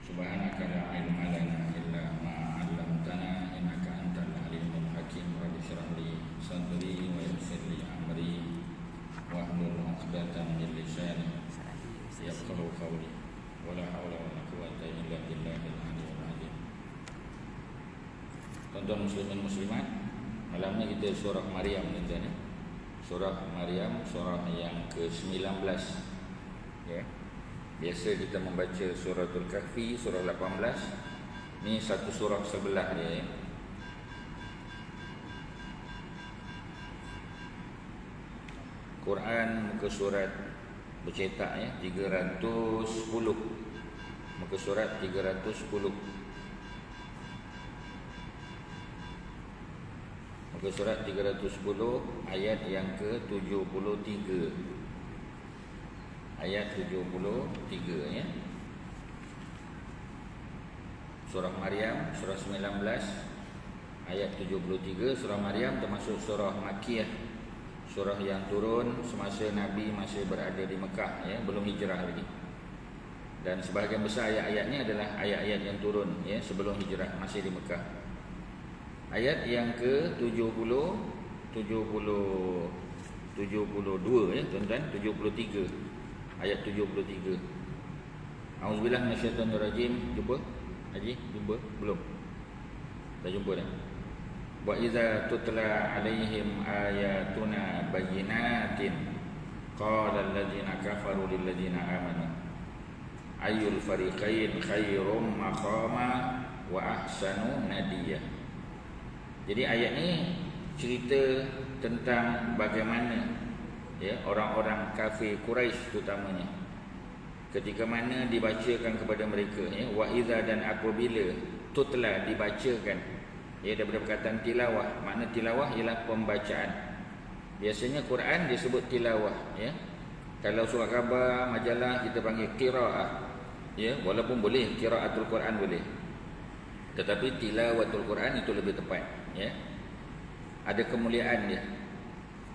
Subhanaka la ilma lana illa ma 'allamtana innaka antal alimul hakim. Rabbi shrah li sadri wa yassir li amri wahlul 'uqdatam min lisani yafqahu qawli. Wala haula wala quwwata illa billahil aliyyil azim. Tuan-tuan muslimin muslimat, malam ni kita surah Maryam tuan-tuan. Surah Maryam, surah yang ke-19. Ya. Biasa kita membaca suratul Kahfi, surah 18. Ni satu surah sebelah dia. Quran muka surat bercetak ya 310. Muka surat 310. Muka surat 310 ayat yang ke-73. Ayat 73 ya. Surah Maryam surah 19 ayat 73. Surah Maryam termasuk surah Makkiyah, surah yang turun semasa Nabi masih berada di Mekah ya, belum hijrah lagi. Dan sebahagian besar ayat-ayatnya adalah ayat-ayat yang turun ya sebelum hijrah, masih di Mekah. Ayat yang ke-70 72 ya tuan-tuan, 73. Ayat 73. Auzubillahi minasyaitonir rajim. Jumpa? Haji, jumpa? Belum? Dah jumpa dah? Wa idza tutla alaihim ayatuna bayyinatin qala alladzina kafaru lil ladzina amanu ayyul fariqain khairum maqama wa ahsanu nadiyah. Jadi ayat ni cerita tentang bagaimana ya orang-orang kafir Quraisy terutamanya ketika mana dibacakan kepada mereka ya, wa idza dan apabila tutla dibacakan ya, daripada perkataan tilawah. Makna tilawah ialah pembacaan. Biasanya Quran disebut tilawah ya. Kalau surat khabar, majalah kita panggil qiraah ya, walaupun boleh qiraatul Quran boleh, tetapi tilawatul Quran itu lebih tepat ya. Ada kemuliaan dia.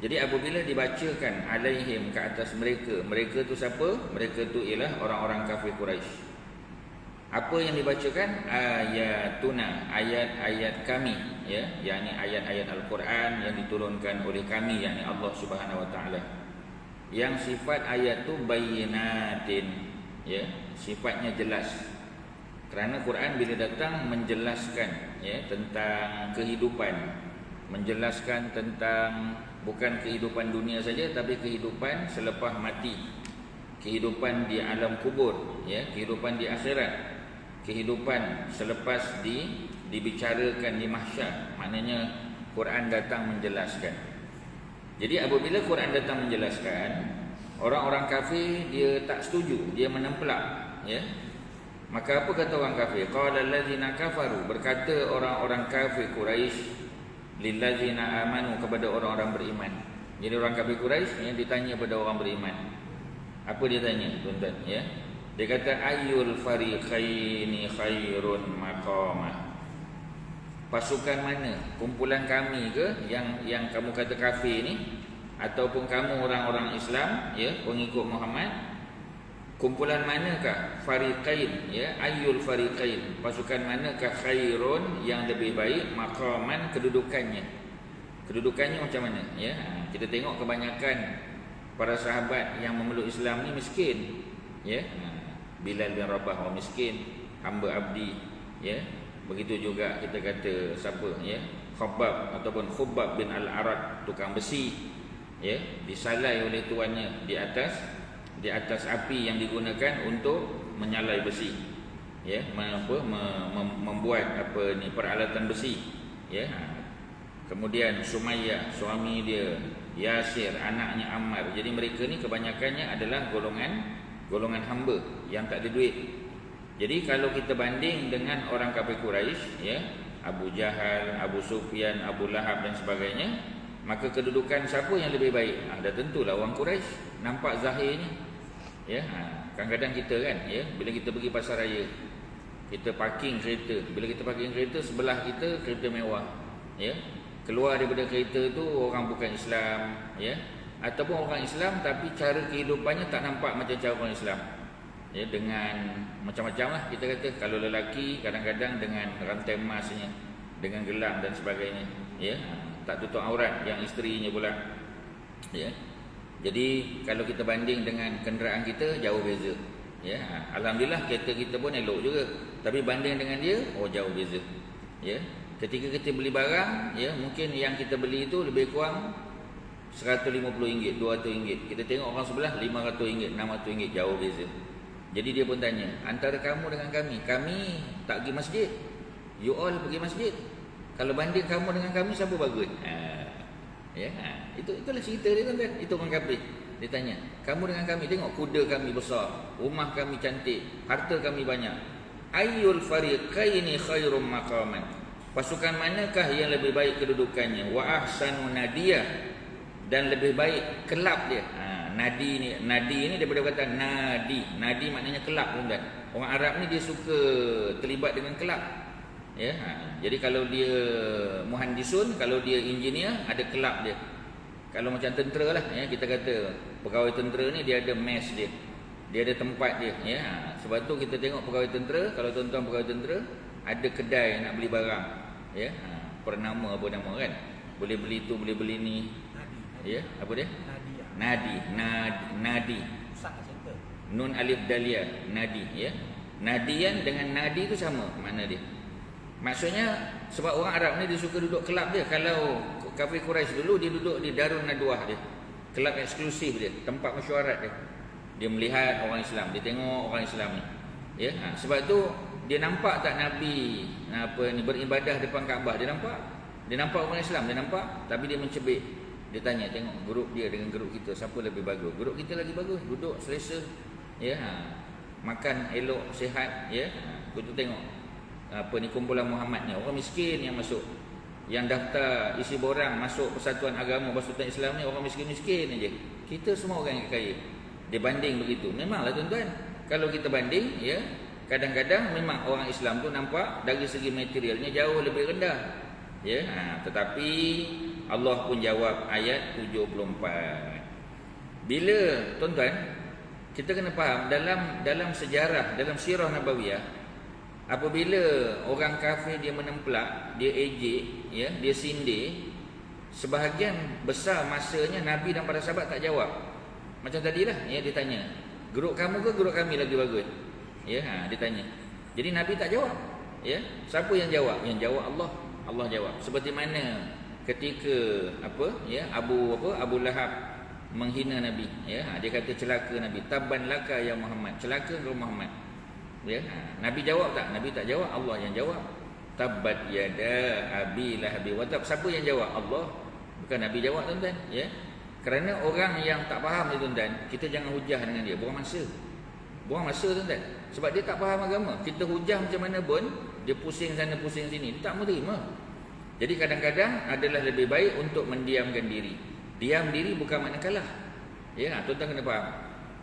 Jadi apabila dibacakan alaihim ke atas mereka, mereka tu siapa? Mereka tu ialah orang-orang kafir Quraisy. Apa yang dibacakan? Ayatuna, ayat-ayat kami ya, yakni ayat-ayat Al-Quran yang diturunkan oleh kami, yakni Allah Subhanahu wa taala. Yang sifat ayat tu bayyinatin ya, sifatnya jelas. Kerana Quran bila datang menjelaskan ya tentang kehidupan, menjelaskan tentang bukan kehidupan dunia saja, tapi kehidupan selepas mati, kehidupan di alam kubur ya, kehidupan di akhirat, kehidupan selepas dibicarakan di mahsyar. Maknanya Quran datang menjelaskan. Jadi apabila Quran datang menjelaskan, orang-orang kafir dia tak setuju, dia menempelak ya. Maka apa kata orang kafir? Qala allazina kafaru, berkata orang-orang kafir Quraisy lillazina amanu, kepada orang-orang beriman. Jadi orang kafir Quraisy ya, ditanya pada orang beriman. Apa dia tanya tuan-tuan ya? Dia kata ayyul fariqaini khairun maqama. Pasukan mana? Kumpulan kami ke yang kamu kata kafir ni, ataupun kamu orang-orang Islam ya, pengikut Muhammad? Kumpulan manakah fariqain ya, ayyul fariqain, pasukan manakah khairun yang lebih baik, maqaman kedudukannya. Kedudukannya macam mana ya? Kita tengok kebanyakan para sahabat yang memeluk Islam ni miskin ya. Bilal bin Rabah orang miskin, hamba abdi ya. Begitu juga kita kata siapa ya, Khabbab ataupun Khubbab bin Al-Arad, tukang besi ya, disalai oleh tuannya di atas api yang digunakan untuk menyalai besi ya, membuat apa ni, peralatan besi ya. Kemudian Sumayyah, suami dia, Yasir, anaknya Ammar. Jadi mereka ni kebanyakannya adalah golongan hamba yang tak ada duit. Jadi kalau kita banding dengan orang kafir Quraisy ya, Abu Jahal, Abu Sufyan, Abu Lahab dan sebagainya, maka kedudukan siapa yang lebih baik? Dah tentulah orang Quraisy, nampak zahirnya ya. Kadang-kadang kita kan ya, bila kita pergi pasar raya, kita parking kereta. Bila kita parking kereta, sebelah kita kereta mewah ya. Keluar daripada kereta tu orang bukan Islam ya, ataupun orang Islam tapi cara kehidupannya tak nampak macam cara orang Islam Ya, dengan macam-macam lah kita kata. Kalau lelaki kadang-kadang dengan rantai emasnya, dengan gelang dan sebagainya, ya, tak tutup aurat. Yang isterinya pula, ya. Jadi kalau kita banding dengan kenderaan kita, jauh beza, ya. Alhamdulillah kereta kita pun elok juga, tapi banding dengan dia, oh jauh beza, ya. Ketika kita beli barang, ya, mungkin yang kita beli itu lebih kurang RM150, RM200. Kita tengok orang sebelah RM500, RM600, jauh beza. Jadi dia pun tanya, antara kamu dengan kami tak pergi masjid, you all pergi masjid. Kalau banding kamu dengan kami, siapa bagus? Itulah cerita dia, tuan-tuan. Itu orang kafir. Dia tanya, kamu dengan kami, tengok kuda kami besar, rumah kami cantik, harta kami banyak. Ayyul fariqaini khairum maqaman. Pasukan manakah yang lebih baik kedudukannya? Wa ahsanu nadiyah, dan lebih baik kelab dia. Nadi ni daripada kata nadi. Nadi maknanya kelab, tuan-tuan. Orang Arab ni dia suka terlibat dengan kelab. Ya, jadi kalau dia muhandisun, kalau dia engineer, ada kelab dia. Kalau macam tentera lah, ya, kita kata pegawai tentera ni dia ada mess dia. Dia ada tempat dia, ya. Sebab tu kita tengok pegawai tentera, kalau tuan-tuan pegawai tentera, ada kedai nak beli barang, ya. Per nama apa nama kan? Boleh beli tu, boleh beli ni. Ya, apa dia? Nadi. Nun alif dalia, nadi, ya. Nadian dengan nadi tu sama makna dia. Maksudnya sebab orang Arab ni dia suka duduk kelab dia. Kalau kafir Quraisy dulu, dia duduk di Darun Nadwah dia. Kelab eksklusif dia, tempat mesyuarat dia. Dia melihat orang Islam, dia tengok orang Islam ni. Ya, sebab tu dia nampak tak Nabi beribadah depan Kaabah, dia nampak orang Islam, dia nampak, tapi dia mencebik. Dia tanya, tengok grup dia dengan grup kita, siapa lebih bagus? Grup kita lagi bagus, duduk selesa, ya, makan elok, sihat, ya. Kita tengok kumpulan Muhammad ni, orang miskin yang masuk, yang daftar isi borang masuk Persatuan Agama Persatuan Islam ni orang miskin-miskin aja. Kita semua orang yang kaya. Dia banding begitu. Memanglah tuan-tuan, kalau kita banding, ya, kadang-kadang memang orang Islam tu nampak dari segi materialnya jauh lebih rendah, ya. Tetapi Allah pun jawab ayat 74. Bila tuan-tuan, kita kena faham dalam sejarah, dalam sirah nabawiyah, apabila orang kafir dia menempelak, dia ejek, ya, dia sindir, sebahagian besar masanya Nabi dan para sahabat tak jawab. Macam tadilah, ya, dia tanya, geruk kamu ke geruk kami lagi bagus? Ya, dia tanya. Jadi Nabi tak jawab, ya. Siapa yang jawab? Yang jawab Allah. Allah jawab. Seperti mana ketika Abu Lahab menghina Nabi, ya, dia kata celaka Nabi, tabban laka ya Muhammad, celaka kau Muhammad, ya. Nabi jawab tak? Nabi tak jawab, Allah yang jawab. Tabbat yada abi lahabi wa tab. Siapa yang jawab? Allah, bukan Nabi jawab, tuan-tuan, ya. Kerana orang yang tak faham ni, tuan-tuan, kita jangan hujah dengan dia, buang masa, tuan-tuan. Sebab dia tak faham agama. Kita hujah macam mana pun, dia pusing sana pusing sini, dia tak mau terima. Jadi kadang-kadang adalah lebih baik untuk mendiamkan diri. Diam diri bukan makna kalah. Ya, tuan-tuan kena faham.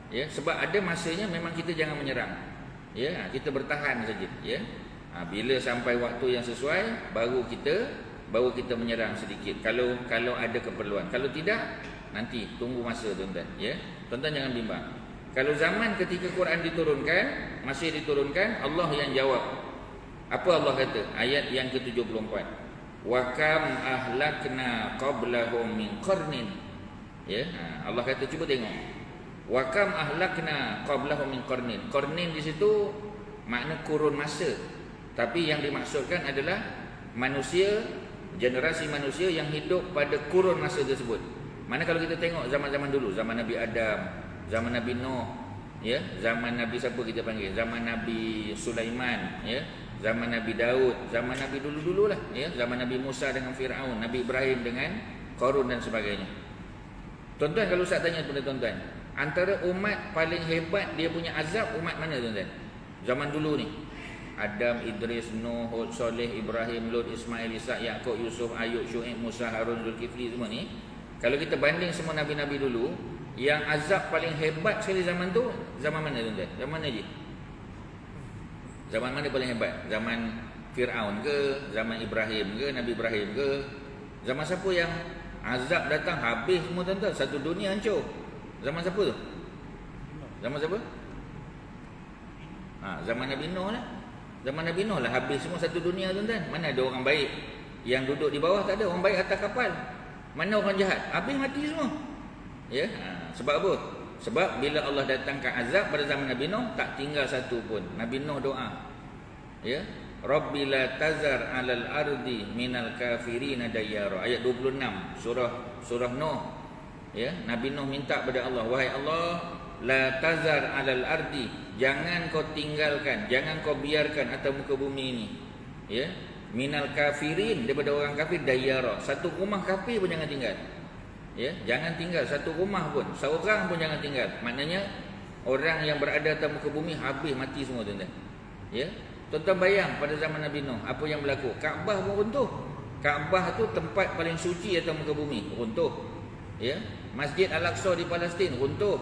Ya, sebab ada masanya memang kita jangan menyerang. Ya, kita bertahan saja, ya. Bila sampai waktu yang sesuai baru kita menyerang sedikit. Kalau ada keperluan. Kalau tidak, nanti tunggu masa, tuan-tuan, ya. Tuan-tuan jangan bimbang. Kalau zaman ketika Quran diturunkan, masih diturunkan, Allah yang jawab. Apa Allah kata? Ayat yang ke-74. Wa kam ahlakna qablahum min qarnin. Ya, Allah kata, cuba tengok. Wa kam ahlakna qablahum min qarnin. Qarnin di situ makna kurun masa. Tapi yang dimaksudkan adalah manusia, generasi manusia yang hidup pada kurun masa tersebut. Mana kalau kita tengok zaman-zaman dulu, zaman Nabi Adam, zaman Nabi Nuh, ya, zaman Nabi siapa kita panggil? Zaman Nabi Sulaiman, ya. Zaman Nabi Daud, zaman Nabi dulu-dululah, ya, zaman Nabi Musa dengan Firaun, Nabi Ibrahim dengan Qarun dan sebagainya. Tuan-tuan, kalau saya tanya kepada tuan-tuan, antara umat paling hebat dia punya azab umat mana, tuan-tuan? Zaman dulu ni. Adam, Idris, Nuh, Hud, Soleh, Ibrahim, Lut, Ismail, Ishak, Yaqub, Yusuf, Ayub, Syuaib, Musa, Harun, Zulkifli, semua ni. Kalau kita banding semua nabi-nabi dulu, yang azab paling hebat sekali zaman tu, zaman mana, tuan-tuan? Zaman mana je? Zaman mana paling hebat? Zaman Firaun ke? Zaman Ibrahim ke? Nabi Ibrahim ke? Zaman siapa yang azab datang habis semua, tuan-tuan? Satu dunia hancur. Zaman siapa tu? Zaman siapa? Zaman Nabi Nuh lah. Zaman Nabi Nuh lah habis semua satu dunia tuan-tuan. Mana ada orang baik yang duduk di bawah, tak ada. Orang baik atas kapal. Mana orang jahat? Habis mati semua. Ya, sebab apa? Sebab bila Allah datangkan azab pada zaman Nabi Nuh, tak tinggal satu pun. Nabi Nuh doa. Ya, Rabbi la tazar 'alal ardi minal kafirin dayyara. Ayat 26 surah Nuh. Ya, Nabi Nuh minta pada Allah, wahai Allah, la tazar 'alal ardi, jangan kau tinggalkan, jangan kau biarkan atas muka bumi ini. Ya, minal kafirin, daripada orang kafir, dayyara, satu rumah kafir pun jangan tinggal. Ya, jangan tinggal satu rumah pun, seorang pun jangan tinggal. Maknanya orang yang berada atas muka bumi habis mati semua tuan-tuan. Ya, tuan-tuan bayang pada zaman Nabi Nuh apa yang berlaku. Kaabah pun runtuh. Kaabah tu tempat paling suci atas muka bumi, runtuh. Ya, Masjid Al-Aqsa di Palestin runtuh.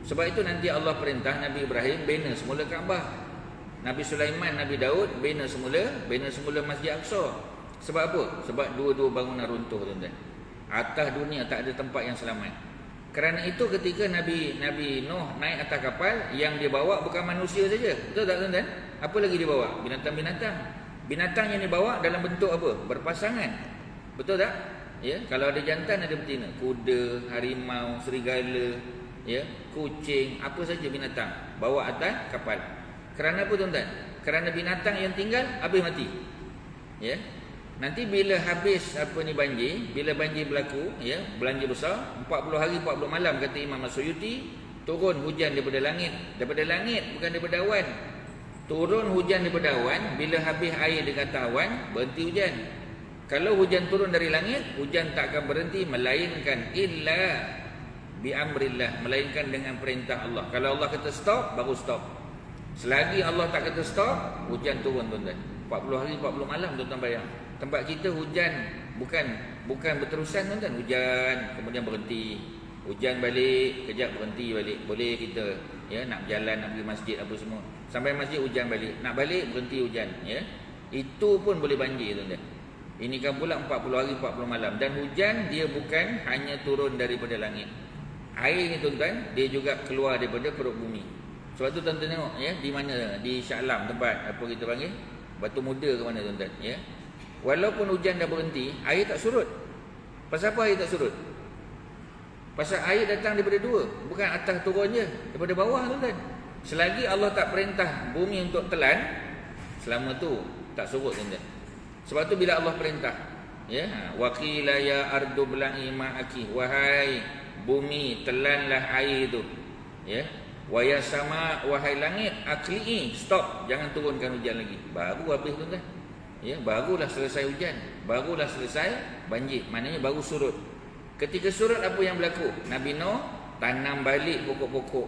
Sebab itu nanti Allah perintah Nabi Ibrahim bina semula Kaabah. Nabi Sulaiman, Nabi Daud bina semula Masjid Al-Aqsa. Sebab apa? Sebab dua-dua bangunan runtuh tuan-tuan. Atas dunia tak ada tempat yang selamat. Kerana itu ketika Nabi Nuh naik atas kapal, yang dia bawa bukan manusia saja. Betul tak tuan-tuan? Apa lagi dia bawa? Binatang-binatang. Binatang yang dibawa dalam bentuk apa? Berpasangan. Betul tak? Ya, kalau ada jantan ada betina. Kuda, harimau, serigala, ya, kucing, apa saja binatang bawa atas kapal. Kerana apa tuan-tuan? Kerana binatang yang tinggal habis mati. Ya. Nanti bila habis banjir, bila banjir berlaku, ya, banjir besar, 40 hari 40 malam kata Imam As-Suyuti, turun hujan daripada langit. Daripada langit, bukan daripada awan. Turun hujan daripada awan, bila habis air dekat awan, berhenti hujan. Kalau hujan turun dari langit, hujan tak akan berhenti melainkan illa bi amrillah, melainkan dengan perintah Allah. Kalau Allah kata stop, baru stop. Selagi Allah tak kata stop, hujan turun tuan-tuan. 40 hari 40 malam tuan-tuan bayang. Tempat kita hujan bukan berterusan tuan-tuan. Hujan kemudian berhenti. Hujan balik, kejap berhenti balik. Boleh kita ya nak berjalan, nak pergi masjid apa semua. Sampai masjid hujan balik. Nak balik berhenti hujan, ya. Itu pun boleh banjir tuan-tuan. Ini kan pula 40 hari 40 malam, dan hujan dia bukan hanya turun daripada langit. Air ni tuan-tuan, dia juga keluar daripada perut bumi. Sebab tu tuan-tuan tengok ya, di mana, di Shah Alam tempat apa kita panggil Batu Muda ke mana tuan-tuan, ya. Walaupun hujan dah berhenti, air tak surut. Pasal apa air tak surut? Pasal air datang daripada dua, bukan atas turun je, daripada bawah tuan-tuan. Selagi Allah tak perintah bumi untuk telan, selama tu tak surut tuan-tuan. Sebab tu bila Allah perintah, ya, waqila ya ardu bla'i ma'aki, wahai bumi telanlah air itu, ya. Wa ya sama, wahai langit aqli'i, stop, jangan turunkan hujan lagi. Baru habis tuan-tuan. Ya, barulah selesai hujan, barulah selesai banjir, maknanya baru surut. Ketika surut apa yang berlaku? Nabi Nuh tanam balik pokok-pokok,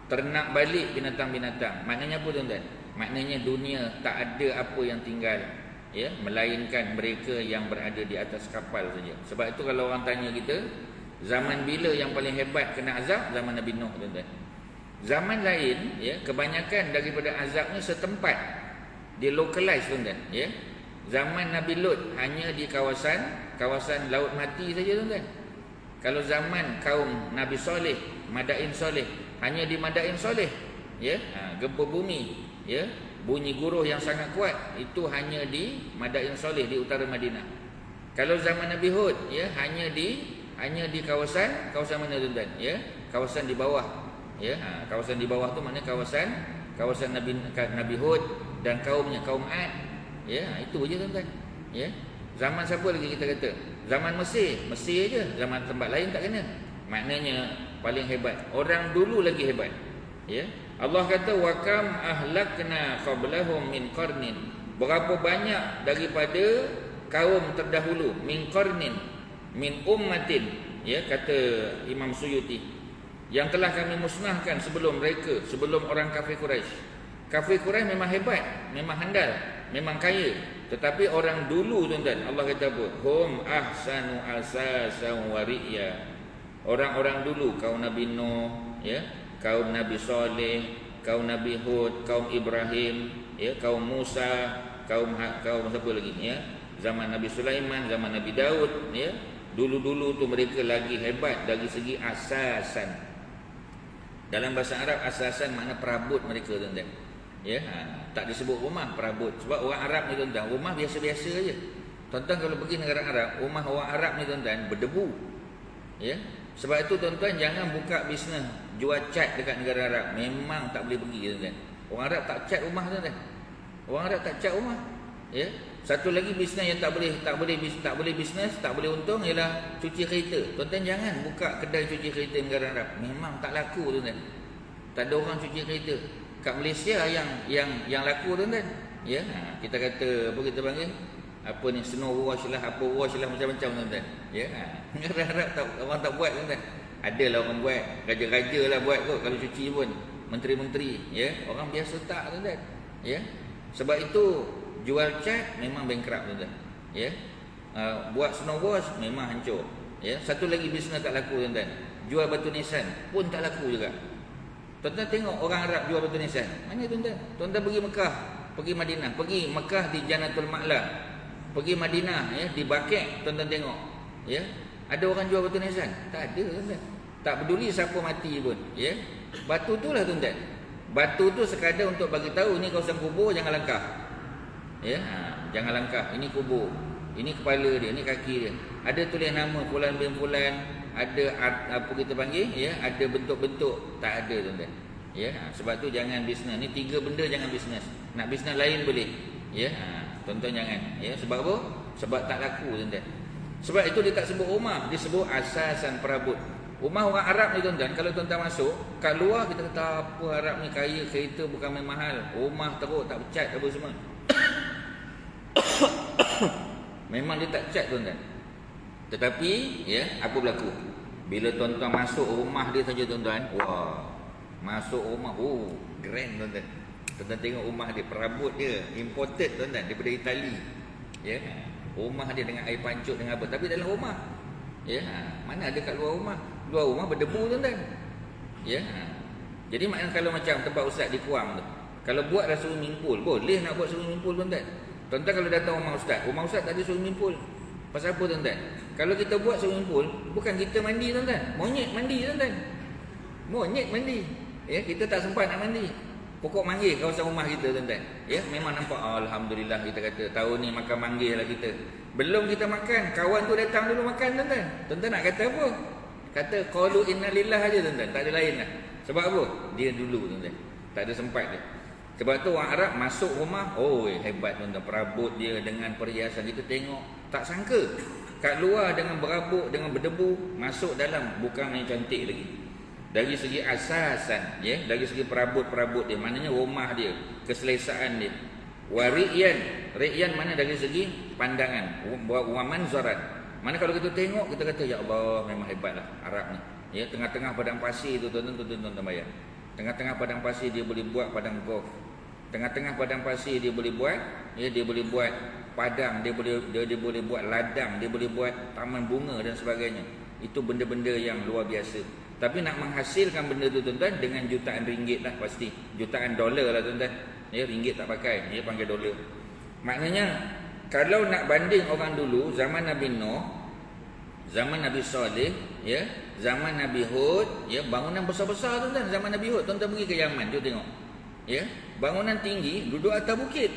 ternak balik binatang-binatang. Maknanya apa tuan-tuan? Maknanya dunia tak ada apa yang tinggal, ya, melainkan mereka yang berada di atas kapal saja. Sebab itu kalau orang tanya kita, zaman bila yang paling hebat kena azab? Zaman Nabi Nuh tuan-tuan. Zaman lain, ya, kebanyakan daripada azabnya setempat, dia localize tuan-tuan, ya. Zaman Nabi Lut hanya di kawasan Laut Mati saja tuan-tuan. Kalau zaman kaum Nabi Soleh, Madain Soleh, hanya di Madain Soleh, ya. Gempa bumi, ya, bunyi guruh yang sangat kuat, itu hanya di Madain Soleh di utara Madinah. Kalau zaman Nabi Hud, ya, hanya di kawasan mana tuan-tuan, ya, kawasan di bawah, ya. Kawasan di bawah tu maknanya kawasan Nabi Hud dan kaumnya, kaum Ad, ya, itu je tuan-tuan, ya. Zaman siapa lagi kita kata? Zaman Mesir aja, zaman tempat lain tak kena. Maknanya paling hebat, orang dulu lagi hebat, ya. Allah kata wa kam ahlakna qablahum min qarnin, berapa banyak daripada kaum terdahulu, min qarnin, min ummatin, ya, kata Imam Suyuti, yang telah kami musnahkan sebelum mereka, sebelum orang kafir Quraisy. Kafir Quraisy memang hebat, memang handal, memang kaya, tetapi orang dulu tuan-tuan, Allah kata apa? Hum ahsanu asasan wa ri'ya. Orang-orang dulu, kaum Nabi Nuh, ya, kaum Nabi Saleh, kaum Nabi Hud, kaum Ibrahim, ya, kaum Musa, kaum siapa lagi, ya, zaman Nabi Sulaiman, zaman Nabi Daud, ya. Dulu-dulu tu mereka lagi hebat dari segi asasan. Dalam bahasa Arab asasan makna perabot mereka tuan-tuan. Ya, tak disebut rumah perabot. Sebab orang Arab ni tuan-tuan, rumah biasa-biasa aje. Tuan-tuan kalau pergi negara Arab, rumah orang Arab ni tuan-tuan berdebu. Ya. Sebab itu tuan-tuan jangan buka bisnes jual cat dekat negara Arab. Memang tak boleh pergi tuan-tuan. Orang Arab tak cat rumah tuan-tuan. Orang Arab tak cat rumah. Ya. Satu lagi bisnes yang tak boleh bisnes, tak boleh untung ialah cuci kereta. Tuan-tuan jangan buka kedai cuci kereta negara Arab. Memang tak laku tuan-tuan. Tak ada orang cuci kereta. Kat Malaysia yang laku tuan-tuan. Ya, kita kata apa kita panggil? Apa ni, snow wash lah, apa wash lah, macam-macam tuan-tuan. Ya. Negara Arab tak, orang tak buat tuan-tuan. Adalah orang buat, raja-raja lah buat kot kalau cuci pun, menteri-menteri, ya. Orang biasa tak tuan-tuan. Ya. Sebab itu jual cat memang bankrupt tuan-tuan. Ya. Buat snow wash memang hancur. Ya. Satu lagi bisnes tak laku tuan-tuan. Jual batu nisan pun tak laku juga. Tuan-tuan tengok orang Arab jual batu nisan. Mana tuan-tuan? Tuan-tuan pergi Mekah, pergi Madinah, pergi Mekah di Jannatul Ma'la, pergi Madinah ya di Baqi', tuan-tuan tengok. Ya. Ada orang jual batu nisan? Tak ada tuan-tuan. Tak peduli siapa mati pun, ya. Batu itulah tuan-tuan. Batu tu sekadar untuk bagi tahu ni kawasan kubur, jangan langkah. Ya, jangan langkah. Ini kubur. Ini kepala dia, ini kaki dia. Ada tulis nama fulan bin fulan. Ada apa kita panggil, ya, ada bentuk-bentuk, tak ada tuan-tuan. Ya, sebab tu jangan bisnes. Ni 3 benda jangan bisnes. Nak bisnes lain boleh. Ya, tuan-tuan jangan. Ya, sebab apa? Sebab tak laku tuan-tuan. Sebab itu dia tak sebut rumah, dia sebut asasan perabot. Rumah orang Arab ni tuan-tuan, kalau tuan-tuan masuk kat luar kita kata apa Arab ni kaya, kereta bukan main mahal, rumah teruk tak cat apa semua. Memang dia tak cat tuan-tuan. Tetapi ya, apa berlaku? Bila tuan-tuan masuk rumah dia saja tuan-tuan, wah, masuk rumah, grand tuan-tuan. Tuan-tuan tengok rumah dia, perabot dia imported tuan-tuan daripada Itali. Ya, rumah dia dengan air pancut dengan apa, tapi dalam rumah. Ya, mana ada kat luar rumah? Luar rumah berdebu tuan-tuan. Ya. Jadi maknanya kalau macam tempat ustaz di Kuang tu, kalau buatlah swimming pool, boleh nak buat swimming pool tuan-tuan. Tuan-tuan kalau datang rumah ustaz tak ada swimming pool. Pasal apa tuan-tuan? Kalau kita buat swimming pool, bukan kita mandi tuan-tuan, monyet mandi tuan-tuan. Monyet mandi. Ya, kita tak sempat nak mandi. Pokok manggis kawasan rumah kita tuan-tuan. Ya, memang nampak alhamdulillah kita kata tahun ni makan manggis lah kita. Belum kita makan, kawan tu datang dulu makan tuan-tuan. Tuan-tuan nak kata apa? Kata qalu innalillah aja tuan-tuan, tak ada lain lah. Sebab apa? Dia dulu tuan-tuan. Tak ada sempat dia. Sebab tu orang Arab masuk rumah, hebat tuan-tuan, perabot dia dengan perhiasan kita tengok, tak sangka. Kat luar dengan berabuk, dengan berdebu, masuk dalam bukan yang cantik lagi. Dari segi asasan, ya, dari segi perabot-perabot dia, maknanya rumah dia, keselesaan dia. Ri'yan mana dari segi pandangan, wa manzarat. Mana kalau kita tengok, kita kata ya Allah, memang hebatlah Arab ni. Ya, tengah-tengah padang pasir tu tuan-tuan bayang. Tengah-tengah padang pasir dia boleh buat padang golf. Tengah-tengah padang pasir dia boleh buat, ya, dia boleh buat padang, dia boleh buat ladang, dia boleh buat taman bunga dan sebagainya. Itu benda-benda yang luar biasa. Tapi nak menghasilkan benda tu tuan-tuan dengan jutaan ringgit lah pasti. Jutaan dolar lah tuan-tuan. Ya, ringgit tak pakai, dia panggil dolar. Maknanya kalau nak banding orang dulu, zaman Nabi Nuh, zaman Nabi Saleh, ya, zaman Nabi Hud, ya, bangunan besar-besar tuan-tuan. Zaman Nabi Hud, tuan-tuan pergi ke Yaman, cuba tengok. Ya, bangunan tinggi, duduk atas bukit.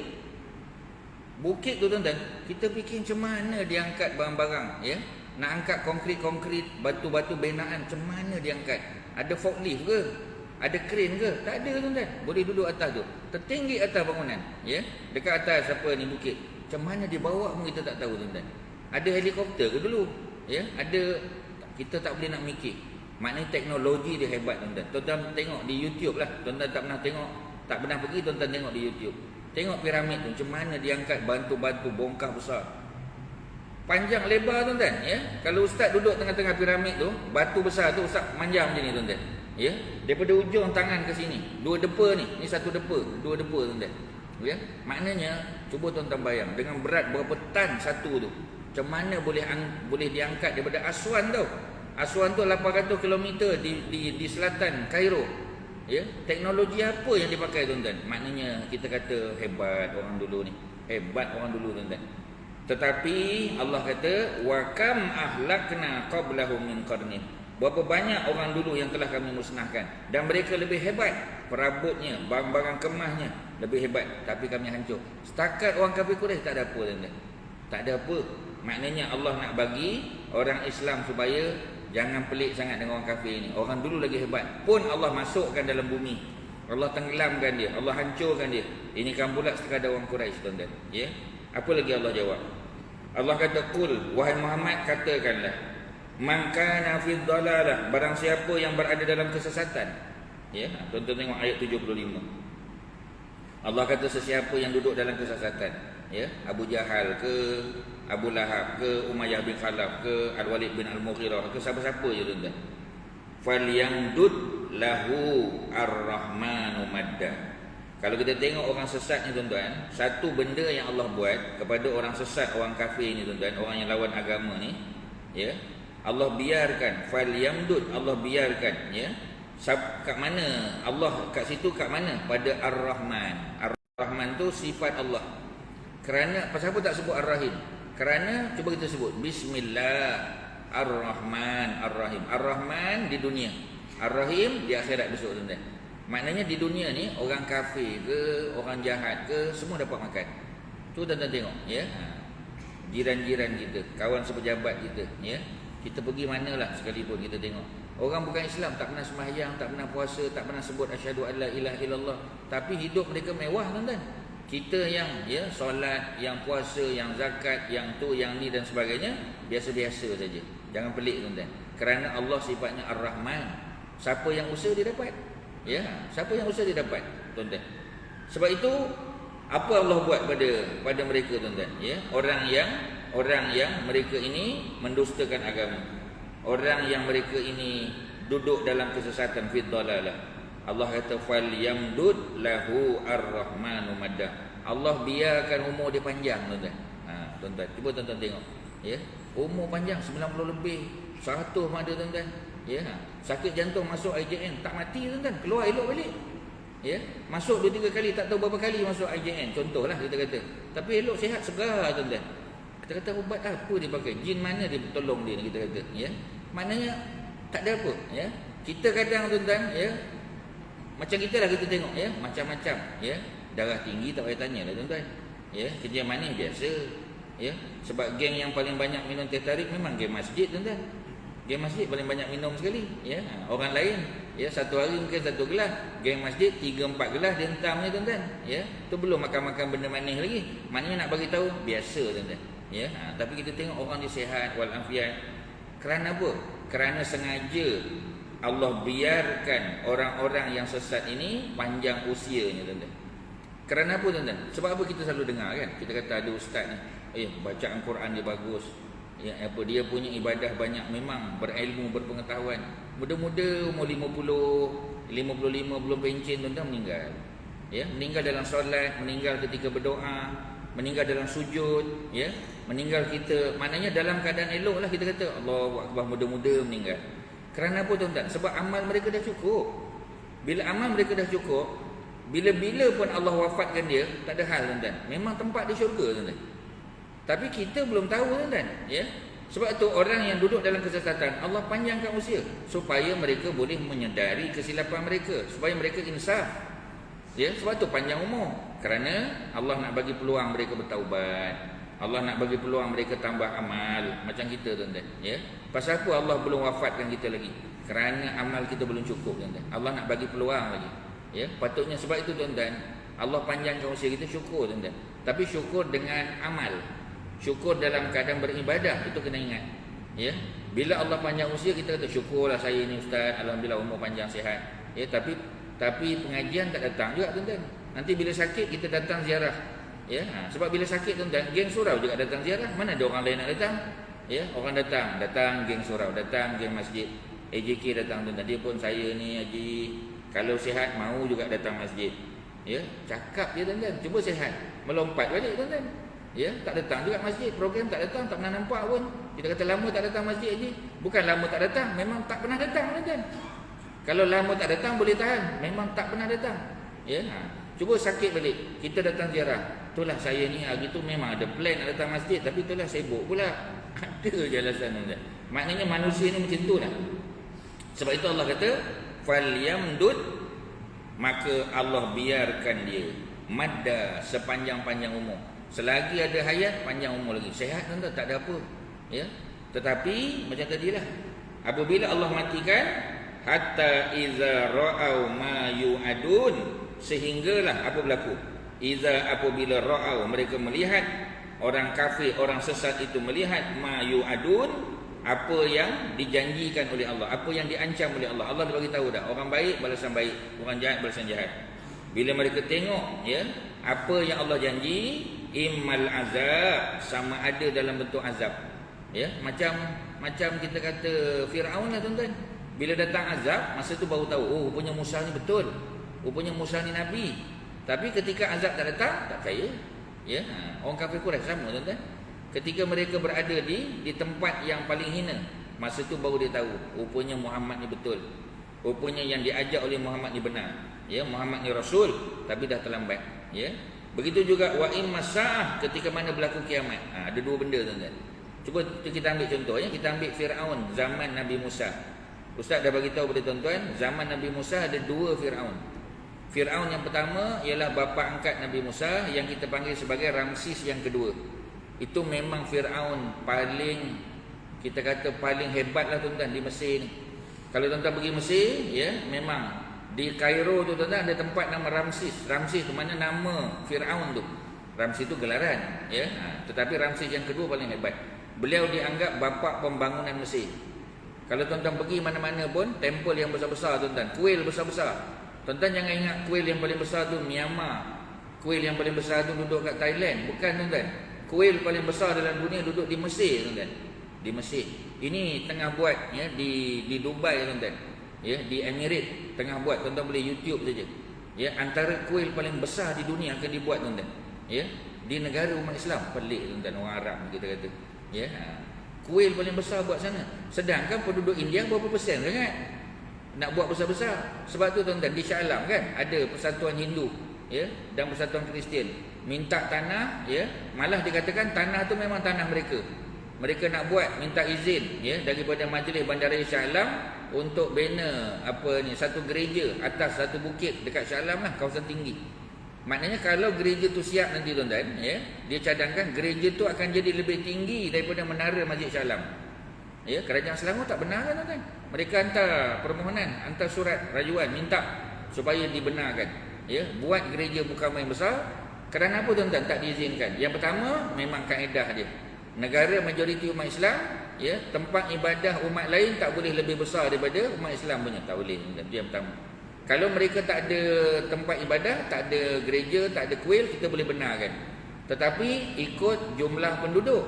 Bukit tu tuan-tuan, kita fikir macam mana dia angkat barang-barang, ya. Nak angkat konkrit, batu-batu binaan, macam mana dia angkat? Ada forklift ke? Ada crane ke? Tak ada tuan-tuan. Boleh duduk atas tu. Tertinggi atas bangunan, ya. Dekat atas apa ni bukit. Macam mana dia bawa pun kita tak tahu tuan-tuan. Ada helikopter ke dulu? Ya, ada, kita tak boleh nak mikir. Maknanya teknologi dia hebat tuan-tuan. Tuan-tuan tengok di YouTube lah. Tuan-tuan tak pernah tengok, tak pernah pergi, tuan-tuan tengok di YouTube. Tengok piramid tu, macam mana dia angkat batu-batu bongkah besar. Panjang lebar tuan-tuan, ya. Kalau ustaz duduk tengah-tengah piramid tu, batu besar tu ustaz manjang macam ni tuan-tuan. Ya, daripada ujung tangan ke sini. 2 depa ni, ni 1 depa, 2 depa tuan-tuan. Ya, maknanya cuba tuan-tuan bayang dengan berat berapa tan satu tu. Macam mana boleh diangkat daripada Aswan tau. Aswan tu 800 km di selatan Kairo. Ya, teknologi apa yang dipakai tuan-tuan? Maknanya kita kata hebat orang dulu ni. Hebat orang dulu tuan-tuan. Tetapi Allah kata wa kam ahlakna qablahum min qarnin. Berapa banyak orang dulu yang telah kami musnahkan, dan mereka lebih hebat, perabotnya, barang-barang kemahnya lebih hebat, tapi kami hancur. Setakat orang kafir Quraisy tak ada apa, tuan-tuan. Tak ada apa. Maknanya Allah nak bagi orang Islam supaya jangan pelik sangat dengan orang kafir ni. Orang dulu lagi hebat, pun Allah masukkan dalam bumi, Allah tenggelamkan dia, Allah hancurkan dia. Ini kan pula sekadar orang Quraisy, tuan-tuan. Ya. Apa lagi Allah jawab? Allah kata, "Qul, wahai Muhammad, katakanlah, man kana fi dhalalah, barang siapa yang berada dalam kesesatan." Ya, tuan-tuan tengok ayat 75. Allah kata sesiapa yang duduk dalam kesesatan, ya, Abu Jahal ke, Abu Lahab ke, Umayyah bin Khalaf ke, Al-Walid bin Al-Mughirah ke, siapa-siapa je, tuan-tuan. Falyamdud lahu ar-rahmanu madda. Kalau kita tengok orang sesat ni, tuan-tuan, satu benda yang Allah buat kepada orang sesat, orang kafir ni, tuan-tuan, orang yang lawan agama ni, ya, Allah biarkan, falyamdud, Allah biarkan, ya. Kat mana? Allah kat situ kat mana? Pada Ar-Rahman. Ar-Rahman tu sifat Allah. Kerana pasal apa tak sebut Ar-Rahim? Kerana cuba kita sebut Bismillah Ar-Rahman Ar-Rahim. Ar-Rahman di dunia, Ar-Rahim di akhirat besok, tuan-tuan. Maknanya di dunia ni orang kafir ke, orang jahat ke, semua dapat makan. Tu tuan-tuan tengok, ya. Jiran-jiran kita, kawan sepejabat kita, ya. Kita pergi manalah sekalipun kita tengok, orang bukan Islam, tak pernah sembahyang, tak pernah puasa, tak pernah sebut asyhadu alla ilaha illallah, tapi hidup mereka mewah, tuan-tuan. Kita yang, ya, solat, yang puasa, yang zakat, yang tu, yang ni dan sebagainya, biasa-biasa saja. Jangan pelik, tuan-tuan. Kerana Allah sifatnya Ar-Rahman. Siapa yang usaha dia dapat. Ya, siapa yang usaha dia dapat, tuan-tuan. Sebab itu apa Allah buat pada mereka, tuan-tuan, ya? Orang yang mereka ini mendustakan agama. Orang yang mereka ini duduk dalam kesesatan, fi dhalalah. Allah kata falyamdud lahu ar-rahmanu madda. Allah biarkan umur dia panjang, tuan-tuan. Tuan-tuan, cuba tuan-tuan tengok, ya. Umur panjang 90 lebih, 100 ada, tuan-tuan. Ya, sakit jantung masuk IJN, tak mati, tuan-tuan, keluar elok balik. Ya, masuk 2-3 kali, tak tahu berapa kali masuk IJN, contohlah kita kata. Tapi elok sihat segar, tuan-tuan. Kita kata ubat apa dia pakai, jin mana dia tolong dia, kita kata, ya. Maknanya tak ada apa, ya. Kita kadang, tuan-tuan, ya, macam kita lah, kita tengok, ya, macam-macam, ya. Darah tinggi tak payah tanya lah, tuan-tuan. Ya, kerja manis biasa, ya. Sebab geng yang paling banyak minum teh tarik memang geng masjid, tuan-tuan. Geng masjid paling banyak minum sekali, ya. Orang lain, ya, satu hari mungkin 1 gelas, geng masjid 3-4 gelas dia hentam ni, tuan-tuan. Ya, tu belum makan-makan benda manis lagi. Maknanya nak bagi tahu biasa, tuan-tuan. Ya, tapi kita tengok orang dia sihat walafiat. Kerana apa? Kerana sengaja Allah biarkan orang-orang yang sesat ini panjang usianya, tuan-tuan. Kerana apa, tuan-tuan? Sebab apa kita selalu dengar, kan? Kita kata ada ustaz ni, bacaan Quran dia bagus. Ya, apa dia punya ibadah banyak, memang berilmu, berpengetahuan. Muda-muda umur 50, 55 belum pencen, tuan-tuan, meninggal. Ya, meninggal dalam solat, meninggal ketika berdoa, meninggal dalam sujud, ya. Meninggal kita, maknanya dalam keadaan eloklah, kita kata Allahu Akbar, muda-muda meninggal. Kerana apa, tuan-tuan? Sebab amal mereka dah cukup. Bila amal mereka dah cukup, bila-bila pun Allah wafatkan dia, tak ada hal, tuan-tuan. Memang tempat di syurga, tuan-tuan. Tapi kita belum tahu, tuan-tuan, ya. Sebab tu orang yang duduk dalam kesesatan, Allah panjangkan usia supaya mereka boleh menyedari kesilapan mereka, supaya mereka insaf. Ya, sebab tu panjang umur. Kerana Allah nak bagi peluang mereka bertaubat. Allah nak bagi peluang mereka tambah amal, macam kita, tuan-tuan, ya. Pasal apa Allah belum wafatkan kita lagi? Kerana amal kita belum cukup, tuan-tuan. Allah nak bagi peluang lagi. Ya, patutnya sebab itu, tuan-tuan, Allah panjangkan usia kita, syukur, tuan-tuan. Tapi syukur dengan amal. Syukur dalam keadaan beribadah, itu kena ingat. Ya. Bila Allah panjang usia, kita kata syukurlah saya ni ustaz, alhamdulillah umur panjang sihat. Ya, tapi pengajian tak datang juga, tuan-tuan. Nanti bila sakit kita datang ziarah. Ya, sebab bila sakit, tuan-tuan, geng surau juga datang ziarah. Mana ada orang lain nak datang? Ya, orang datang geng surau, datang geng masjid. AJK datang, tuan-tuan. Dia pun, saya ni haji, kalau sihat mau juga datang masjid. Ya, cakap dia, tuan-tuan, cuba sihat, melompat balik, tuan-tuan. Ya, tak datang juga masjid, program tak datang, tak pernah nampak pun. Kita kata lama tak datang masjid haji. Bukan lama tak datang, memang tak pernah datang, tuan-tuan. Kalau lama tak datang boleh tahan, memang tak pernah datang. Ya, cuba sakit balik, kita datang ziarah. Itulah saya ni hari tu memang ada plan nak datang masjid, tapi itulah sibuk pula. Ada je alasan, tuan-tuan. Maknanya manusia ni macam tu lah. Sebab itu Allah kata falyamdud, maka Allah biarkan dia madda sepanjang-panjang umur. Selagi ada hayat, panjang umur lagi. Sehat tuan-tuan, tak ada apa. Ya. Tetapi macam tadilah, apabila Allah matikan, hatta iza ra'au ma yu'adun, sehinggalah apa berlaku? Iza, apabila ra'au, mereka melihat, orang kafir, orang sesat itu melihat ma yu'adun, apa yang dijanjikan oleh Allah, apa yang diancam oleh Allah. Allah dah bagi tahu dah, orang baik balasan baik, orang jahat balasan jahat. Bila mereka tengok ya apa yang Allah janji, immal azab, sama ada dalam bentuk azab. Ya, macam kita kata Firaun lah tuan-tuan. Bila datang azab, masa tu baru tahu, oh rupanya Musa ni betul. Rupanya Musa ni nabi. Tapi ketika azab tak datang, tak percaya. Ya, orang kafir Quraisy sama tuan-tuan. Ketika mereka berada di tempat yang paling hina, masa tu baru dia tahu, rupanya Muhammad ni betul. Rupanya yang diajak oleh Muhammad ni benar. Ya, Muhammad ni rasul, tapi dah terlambat. Ya. Begitu juga wa in masaah, ketika mana berlaku kiamat. Ada dua benda tuan-tuan. Cuba kita ambil contoh ya, kita ambil Firaun zaman Nabi Musa. Ustaz dah bagi tahu kepada tuan-tuan, zaman Nabi Musa ada dua Firaun. Firaun yang pertama ialah bapa angkat Nabi Musa yang kita panggil sebagai Ramsis yang kedua. Itu memang Firaun paling, kita kata paling hebat lah tuan-tuan di Mesir ni. Kalau tuan-tuan pergi Mesir ya, memang di Kairo tu tuan-tuan ada tempat nama Ramsis. Ramsis tu mana nama Firaun tu. Ramsis tu gelaran ya. Tetapi Ramsis yang kedua paling hebat. Beliau dianggap bapa pembangunan Mesir. Kalau tuan-tuan pergi mana-mana pun, tempel yang besar-besar tuan-tuan, kuil besar-besar. Tuan-tuan jangan ingat kuil yang paling besar tu Myanmar. Kuil yang paling besar tu duduk kat Thailand. Bukan tuan-tuan. Kuil paling besar dalam dunia duduk di Mesir tuan-tuan. Di Mesir. Ini tengah buat ya di Dubai tuan-tuan. Ya, di Emirates tengah buat, tuan-tuan boleh YouTube saja. Ya, antara kuil paling besar di dunia akan dibuat tuan-tuan. Ya, di negara umat Islam. Pelik tuan-tuan, orang Arab kita kata. Ya, kuil paling besar buat sana. Sedangkan penduduk India berapa persen sangat nak buat besar-besar. Sebab tu tuan-tuan, di Shah Alam kan ada persatuan Hindu ya dan persatuan Kristian minta tanah ya, malah dikatakan tanah tu memang tanah mereka. Mereka nak buat, minta izin ya daripada Majlis Bandaraya Shah Alam untuk bina satu gereja atas satu bukit dekat Shah Alam lah, kawasan tinggi. Maknanya kalau gereja tu siap nanti tuan-tuan ya, dia cadangkan gereja tu akan jadi lebih tinggi daripada menara Masjid Shah Alam. Ya, kerajaan Selangor tak benar kan tuan-tuan? Mereka hantar permohonan, hantar surat rajuan minta supaya dibenarkan. Ya, buat gereja bukan main besar. Kerana apa tuan-tuan tak diizinkan? Yang pertama memang kaedah dia. Negara majoriti umat Islam, ya, tempat ibadah umat lain tak boleh lebih besar daripada umat Islam punya, tak boleh. Itu yang pertama. Kalau mereka tak ada tempat ibadah, tak ada gereja, tak ada kuil, kita boleh benarkan. Tetapi ikut jumlah penduduk.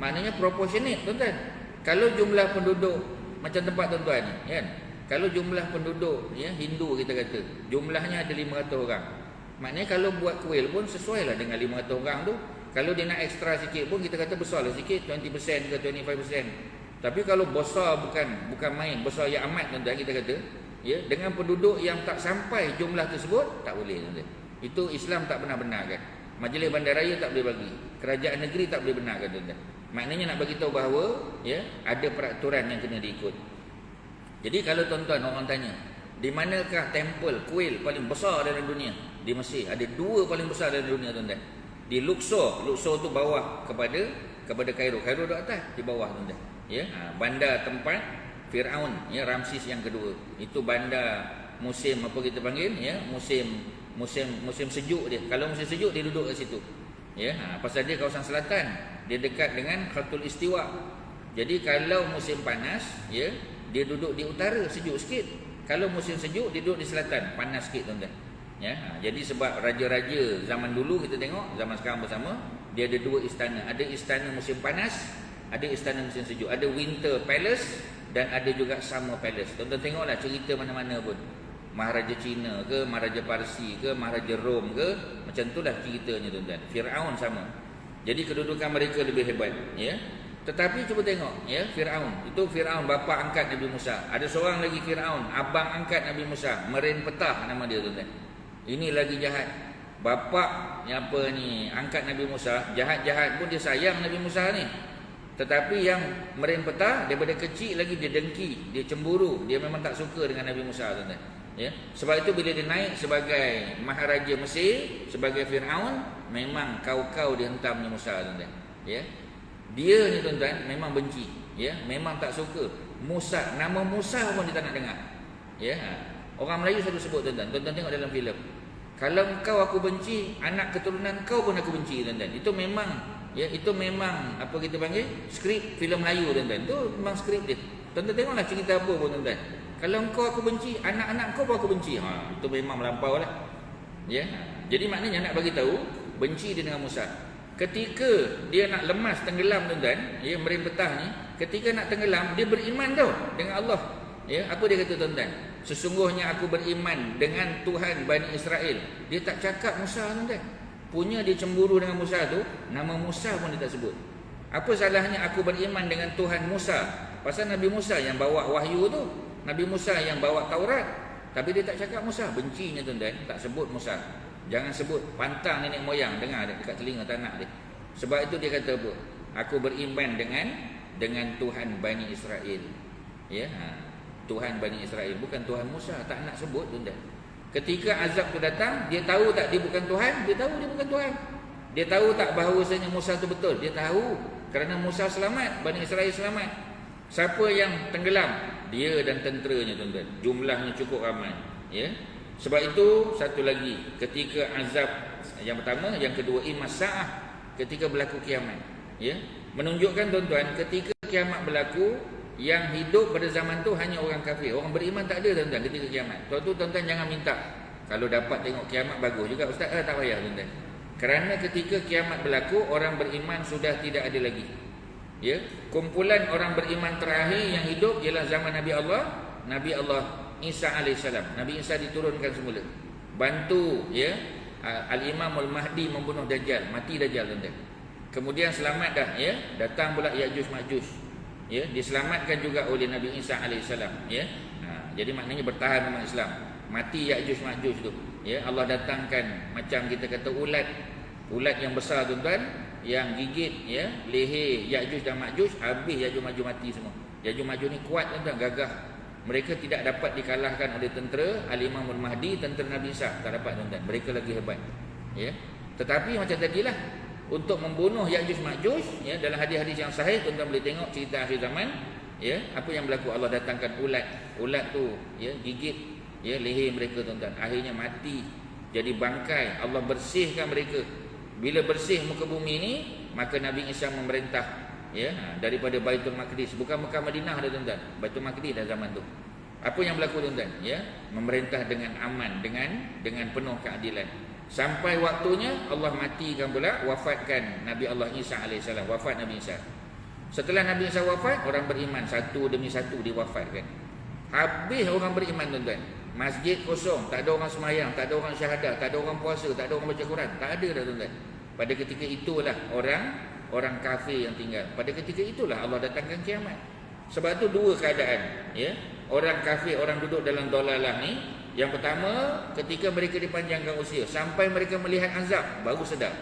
Maknanya proportionate tuan-tuan. Kalau jumlah penduduk macam tempat tuan-tuan ni kan, kalau jumlah penduduk ya Hindu kita kata jumlahnya ada 500 orang, maknanya kalau buat kuil pun sesuai lah dengan 500 orang tu. Kalau dia nak ekstra sikit pun kita kata besar lah sikit, 20% ke 25%. Tapi kalau besar bukan main, besar yang amat tuan-tuan kita kata ya, dengan penduduk yang tak sampai jumlah tersebut tak boleh tuan-tuan. Itu Islam tak pernah benarkan. Majlis Bandaraya tak boleh bagi, kerajaan negeri tak boleh benarkan tuan-tuan. Maknanya nak bagi tahu bahawa ya ada peraturan yang kena diikut. Jadi kalau tuan-tuan orang tanya, di manakah tempel kuil paling besar dalam dunia? Di Mesir. Ada dua paling besar dalam dunia tuan-tuan. Di Luxor. Luxor tu bawah kepada Kairo. Kairo duduk atas, di bawah tuan-tuan. Ya, bandar tempat Firaun ya, Ramsis yang kedua. Itu bandar musim apa kita panggil ya, musim sejuk dia. Kalau musim sejuk dia duduk kat situ. Ya, pasal dia kawasan selatan, dia dekat dengan Khatul Istiwa. Jadi kalau musim panas, ya, dia duduk di utara, sejuk sikit. Kalau musim sejuk, dia duduk di selatan, panas sikit tuan-tuan. Ya, jadi sebab raja-raja zaman dulu kita tengok, zaman sekarang bersama, dia ada dua istana. Ada istana musim panas, ada istana musim sejuk. Ada Winter Palace dan ada juga Summer Palace. Tuan-tuan tengoklah cerita mana-mana pun. Maharaja Cina ke, Maharaja Parsi ke, Maharaja Rom ke, macam itulah ceritanya tuan-tuan. Firaun sama. Jadi kedudukan mereka lebih hebat, ya. Tetapi cuba tengok, ya, Firaun. Itu Firaun bapa angkat Nabi Musa. Ada seorang lagi Firaun, abang angkat Nabi Musa, Merin Petah nama dia tuan-tuan. Ini lagi jahat. Bapa yang angkat Nabi Musa, jahat-jahat pun dia sayang Nabi Musa ni. Tetapi yang merempetah daripada kecil lagi dia dengki, dia cemburu, dia memang tak suka dengan Nabi Musa, tuan-tuan. Ya, sebab itu bila dia naik sebagai maharaja Mesir, sebagai Firaun, memang kau-kau dihentamnya Musa, tuan-tuan. Ya. Dia ni tuan-tuan memang benci, ya, memang tak suka. Musa, nama Musa pun dia tak nak dengar. Ya. Orang Melayu selalu sebut, tuan-tuan. Tuan-tuan tengok dalam filem. Kalau kau aku benci, anak keturunan kau pun aku benci, tuan-tuan. Itu memang, ya, itu memang apa kita panggil skrip filem Melayu, tuan-tuan. Itu memang skrip dia. Tuan-tuan tengoklah cerita apa pun, tuan-tuan. Kalau kau aku benci, anak-anak kau pun aku benci. Itu memang melampau lah. Ya. Jadi maknanya nak bagi tahu benci dia dengan Musa. Ketika dia nak lemas tenggelam, tuan-tuan, ya, merempetah ni, ketika nak tenggelam dia beriman tau dengan Allah. Ya, apa dia kata, tuan-tuan? Sesungguhnya aku beriman dengan Tuhan Bani Israel. Dia tak cakap Musa, tuan-tuan. Punya dia cemburu dengan Musa tu, nama Musa pun dia tak sebut. Apa salahnya aku beriman dengan Tuhan Musa? Pasal Nabi Musa yang bawa wahyu tu, Nabi Musa yang bawa Taurat. Tapi dia tak cakap Musa, bencinya, tuan-tuan, tak sebut Musa. Jangan sebut, pantang nenek moyang, dengar dekat telinga tanak dia. Sebab itu dia kata apa? Aku beriman dengan Tuhan Bani Israel. Ya, Tuhan Bani Israel, bukan Tuhan Musa. Tak nak sebut, tuan-tuan. Ketika azab tu datang, dia tahu tak dia bukan Tuhan? Dia tahu dia bukan Tuhan. Dia tahu tak bahawasanya Musa tu betul? Dia tahu. Kerana Musa selamat, Bani Israel selamat. Siapa yang tenggelam? Dia dan tenteranya, tuan-tuan. Jumlahnya cukup ramai. Ya. Sebab itu, satu lagi, ketika azab yang pertama, yang kedua, imas sa'ah, ketika berlaku kiamat. Ya. Menunjukkan, tuan-tuan, ketika kiamat berlaku, yang hidup pada zaman tu hanya orang kafir. Orang beriman tak ada, tuan-tuan, ketika kiamat. Sebab tu tuan-tuan jangan minta. Kalau dapat tengok kiamat bagus juga, ustaz. Tak payah, tuan-tuan. Kerana ketika kiamat berlaku, orang beriman sudah tidak ada lagi. Ya, kumpulan orang beriman terakhir yang hidup ialah zaman Nabi Allah Isa alaihissalam. Nabi Isa diturunkan semula. Bantu, ya, Al-Imamul Mahdi membunuh Dajjal, mati Dajjal, tuan-tuan. Kemudian selamat dah, ya, datang pula Ya'juj Ma'juj. Ya, diselamatkan juga oleh Nabi Isa alaihissalam, ya. Jadi maknanya bertahan umat Islam. Mati Ya'juj Ma'juj tu, ya, Allah datangkan macam kita kata ulat yang besar, tuan-tuan, yang gigit, ya, leher Ya'juj dan Ma'juj, habis Ya'juj Ma'juj mati semua. Ya'juj Ma'juj ni kuat, tuan-tuan, gagah. Mereka tidak dapat dikalahkan oleh tentera Al-Imamul Mahdi, tentera Nabi Isa, tak dapat, tuan-tuan. Mereka lagi hebat. Ya. Tetapi macam tadilah, untuk membunuh Ya'juj Ma'juj, ya, dalam hadis-hadis yang sahih, tuan-tuan boleh tengok cerita akhir zaman, ya, apa yang berlaku. Allah datangkan ulat tu, ya, gigit, ya, leher mereka, tuan-tuan. Akhirnya mati, jadi bangkai. Allah bersihkan mereka. Bila bersih muka bumi ini, maka Nabi Isa memerintah, ya, daripada Baitul Maqdis, bukan Mekah Madinah dah, tuan-tuan. Baitul Maqdis dah zaman tu. Apa yang berlaku, tuan-tuan? Ya, memerintah dengan aman, dengan penuh keadilan. Sampai waktunya Allah matikan pula, wafatkan Nabi Allah Isa alaihissalam. Wafat Nabi Isa. Setelah Nabi Isa wafat, orang beriman satu demi satu diwafatkan. Habis orang beriman, tuan-tuan. Masjid kosong, tak ada orang semayang, tak ada orang syahadah, tak ada orang puasa, tak ada orang baca Quran. Tak ada dah, tuan-tuan. Pada ketika itulah orang kafir yang tinggal. Pada ketika itulah Allah datangkan kiamat. Sebab tu dua keadaan, ya. Orang kafir, orang duduk dalam dolalah ni. Yang pertama, ketika mereka dipanjangkan usia sampai mereka melihat azab, baru sedar.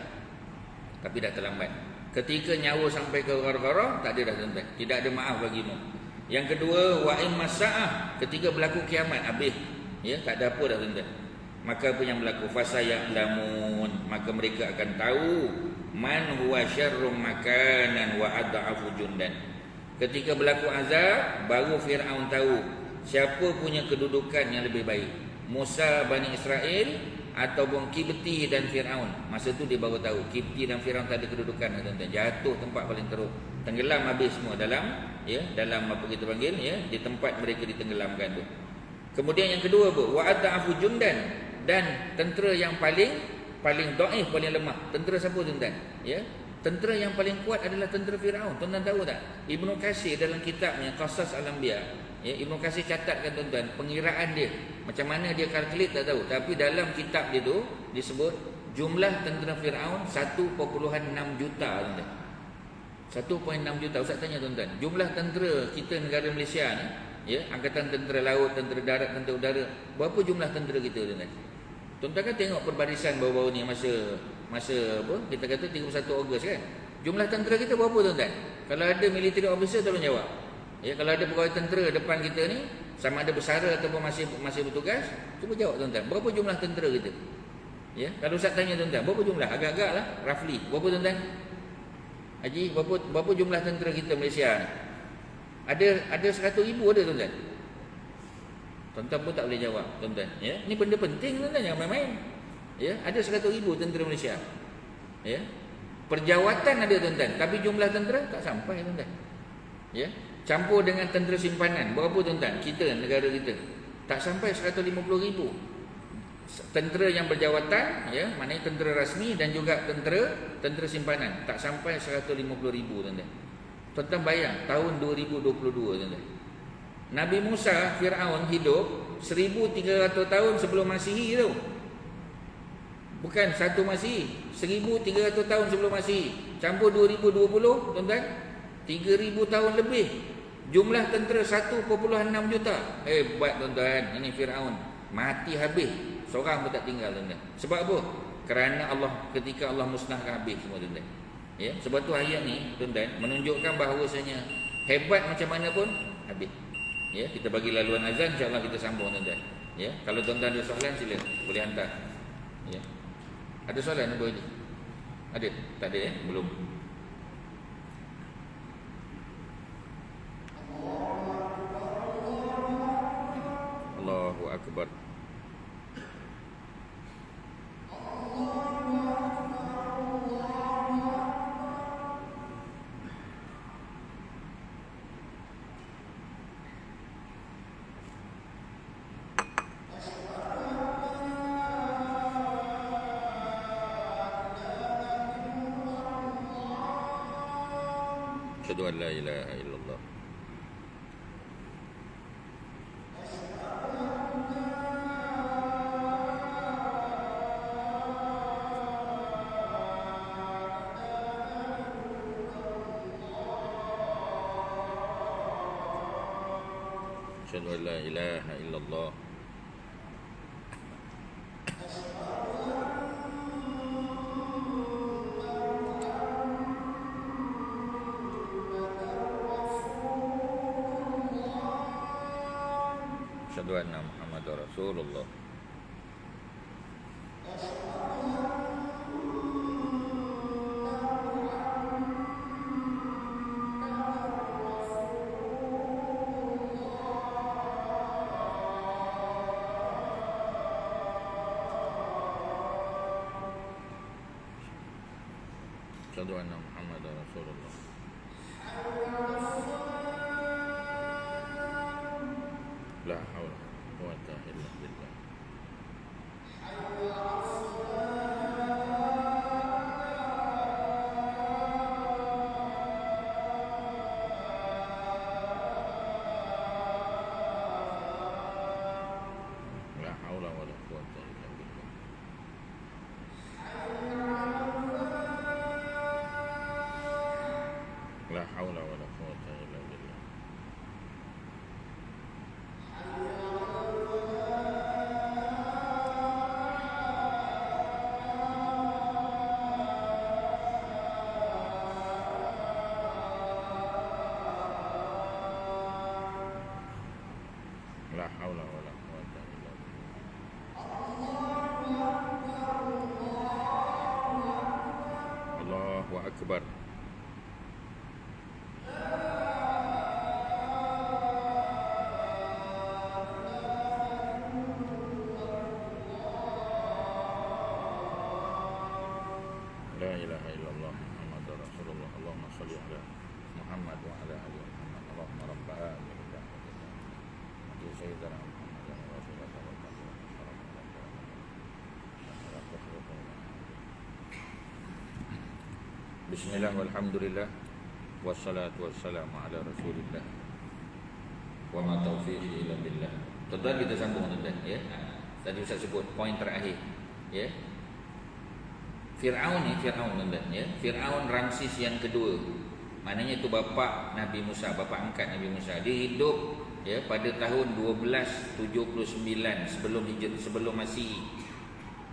Tapi dah terlambat. Ketika nyawa sampai ke gara-gara, tak ada dah, tuan-tuan. Tidak ada maaf bagimu. Yang kedua, wa'im masa'ah, ketika berlaku kiamat, habis. Ya, tak ada apa dah, tuan-tuan. Maka apa yang berlaku? Fasaya'lamun, maka mereka akan tahu man huwa syarrum makanan wa ad'afu jundan. Ketika berlaku azab, baru Firaun tahu siapa punya kedudukan yang lebih baik, Musa Bani Israel ataupun Kibti dan Firaun. Masa tu dia baru tahu Kibti dan Firaun tak ada kedudukan, tuan-tuan. Jatuh tempat paling teruk, tenggelam habis semua dalam, ya, dalam apa kita panggil, ya, di tempat mereka ditenggelamkan tu. Kemudian yang kedua apa? Wa ad'afu jundan, dan tentera yang paling dhaif, paling lemah. Tentera siapa, tuan-tuan? Ya, tentera yang paling kuat adalah tentera Firaun. Tuan-tuan tahu tak? Ibnu Katsir dalam kitabnya Qasas Al-Anbiya, ya, Ibnu Katsir catatkan, tuan-tuan, pengiraan dia. Macam mana dia kalkulate tak tahu, tapi dalam kitab dia tu disebut jumlah tentera Firaun 1.6 juta, tuan-tuan. 1.6 juta. Ustaz tanya, tuan-tuan, jumlah tentera kita negara Malaysia ni, ya, angkatan tentera laut, tentera darat, tentera udara, berapa jumlah tentera kita, tuan-tuan? Tuan-tuan kan tengok perbarisan baru-baru ni, masa apa kita kata 31 Ogos kan, Jumlah tentera kita berapa tuan-tuan? Kalau ada military officer tolong jawab. Ya, kalau ada pegawai tentera depan kita ni, sama ada bersara ataupun masih bertugas, cuba jawab tuan-tuan. Berapa jumlah tentera kita? Ya, kalau Ustaz tanya tuan-tuan, berapa jumlah? Agak-agak lah, roughly. Berapa tuan-tuan? Haji, berapa jumlah tentera kita Malaysia? Ada 100,000 ada tuan-tuan. Tuan-tuan pun tak boleh jawab, tuan-tuan. Ya, ni benda penting tuan-tuan, jangan main-main. Ya, ada 100,000 tentera Malaysia. Ya. Perjawatan ada tuan-tuan, tapi jumlah tentera tak sampai tuan-tuan. Ya. Campur dengan tentera simpanan, berapa tuan-tuan? Kita, negara kita, tak sampai 150,000. Tentera yang berjawatan, ya, maknanya tentera rasmi dan juga tentera simpanan, tak sampai 150,000 tuan-tuan. Tuan-tuan bayang tahun 2022 tuan-tuan. Nabi Musa, Fir'aun hidup 1300 tahun sebelum Masihi tu. Bukan 1 Masihi, 1300 tahun sebelum Masihi. Campur 2020 tuan-tuan, 3000 tahun lebih. Jumlah tentera 1.6 juta. Hebat tuan-tuan. Ini Fir'aun, mati habis, seorang pun tak tinggal tuan-tuan. Sebab apa? Kerana Allah, ketika Allah musnahkan habis semua tuan-tuan. Ya, sebab tu ayat ni tuan-tuan menunjukkan bahawasanya hebat macam mana pun habis. Ya, kita bagi laluan azan, insya-Allah kita sambung tuan-tuan. Ya, kalau tuan-tuan ada soalan sila boleh hantar. Ya. Ada soalan apa ni? Ada? Tak ada ya? Belum. Allahu akbar. Asyhadu an la ilaha illallah. Asyhadu an la ilaha illallah. Asyhadu anna Muhammadar Rasulullah. Asyhadu anna Muhammadar Rasulullah. La haula wa la quwwata illa billah. La haula wa la quwwata illa billah. La haula wa la quwwata illa billah. La haula wa la quwwata illa billah. Allahu akbar. La ilaha illallah Muhammadur Rasulullah. Allahumma shalli ala Muhammad wa ala ali Muhammad. Allahumma rabb hadhihi da'wati sayyidina Muhammad wa rasulullah sallallahu alaihi wasallam. Bismillah walhamdulillah wassalatu wassalamu ala Rasulillah. Wa ma taufiqi illa billah. Tuan-tuan, kita sambung tuan-tuan ya. Tadi Ustaz sebut poin terakhir ya. Fir'aun tuan-tuan ya. Fir'aun Ramses yang kedua. Maknanya itu bapa Nabi Musa, bapa angkat Nabi Musa. Dia hidup ya pada tahun 1279 sebelum Masihi.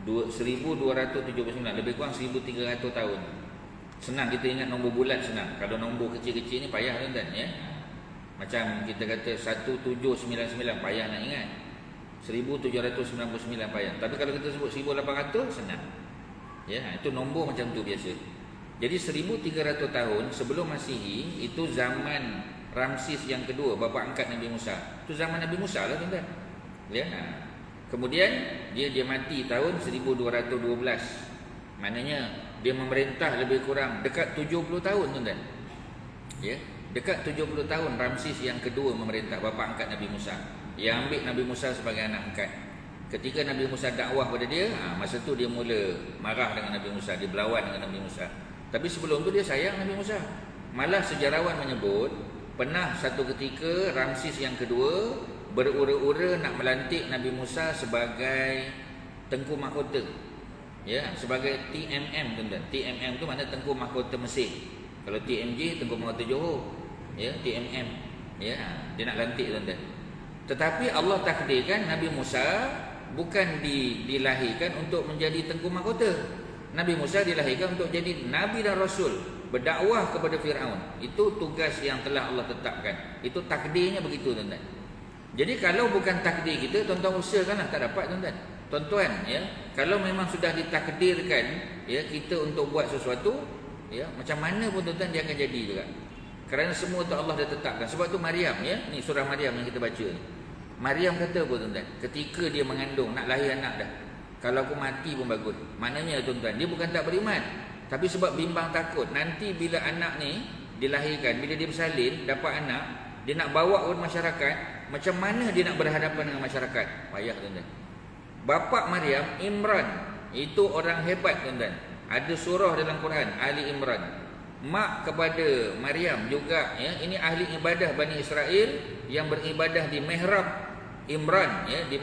1279, lebih kurang 1300 tahun. Senang kita ingat nombor bulat senang. Kalau nombor kecil-kecil ni payah tuan-tuan ya. Macam kita kata 1799 payah nak ingat. 1799 payah. Tapi kalau kita sebut 1800 senang. Ya, itu nombor macam tu biasa. Jadi 1300 tahun sebelum Masihi itu zaman Ramses yang kedua, bapa angkat Nabi Musa. Itu zaman Nabi Musa lah tuan-tuan. Ya. Kemudian dia mati tahun 1212. Maknanya dia memerintah lebih kurang dekat 70 tahun tuan-tuan. Ya, dekat 70 tahun Ramses yang kedua memerintah, bapa angkat Nabi Musa. Yang ambil Nabi Musa sebagai anak angkat. Ketika Nabi Musa dakwah pada dia, masa tu dia mula marah dengan Nabi Musa, dia berlawan dengan Nabi Musa. Tapi sebelum tu dia sayang Nabi Musa. Malah sejarawan menyebut pernah satu ketika Ramses yang kedua berura-ura nak melantik Nabi Musa sebagai Tengku Mahkota. Ya, sebagai TMM tuan-tuan. TMM tu makna Tengku Mahkota Mesir. Kalau TMJ Tengku Mahkota Johor. Ya, TMM. Ya, dia nak lantik tuan-tuan. Tetapi Allah takdirkan Nabi Musa bukan dilahirkan untuk menjadi Tengku Mahkota. Nabi Musa dilahirkan untuk jadi Nabi dan Rasul, berdakwah kepada Firaun. Itu tugas yang telah Allah tetapkan. Itu takdirnya begitu tuan-tuan. Jadi kalau bukan takdir kita, tuan-tuan usahakanlah, tak dapat tuan-tuan. Tuan-tuan ya, kalau memang sudah ditakdirkan ya kita untuk buat sesuatu, ya macam mana pun tuan-tuan dia akan jadi juga. Kerana semua tu Allah dah tetapkan. Sebab tu Maryam ya, ni surah Maryam yang kita baca ni. Maryam kata apa tuan-tuan? Ketika dia mengandung, nak lahir anak dah. Kalau aku mati pun bagus. Maknanya tuan-tuan, dia bukan tak beriman, tapi sebab bimbang takut nanti bila anak ni dilahirkan, bila dia bersalin dapat anak, dia nak bawa ke masyarakat, macam mana dia nak berhadapan dengan masyarakat? Payah tuan-tuan. Bapa Maryam Imran, itu orang hebat tuan-tuan. Ada surah dalam Quran Ali Imran. Mak kepada Maryam juga ya, ini ahli ibadah Bani Israel yang beribadah di mihrab Imran ya, di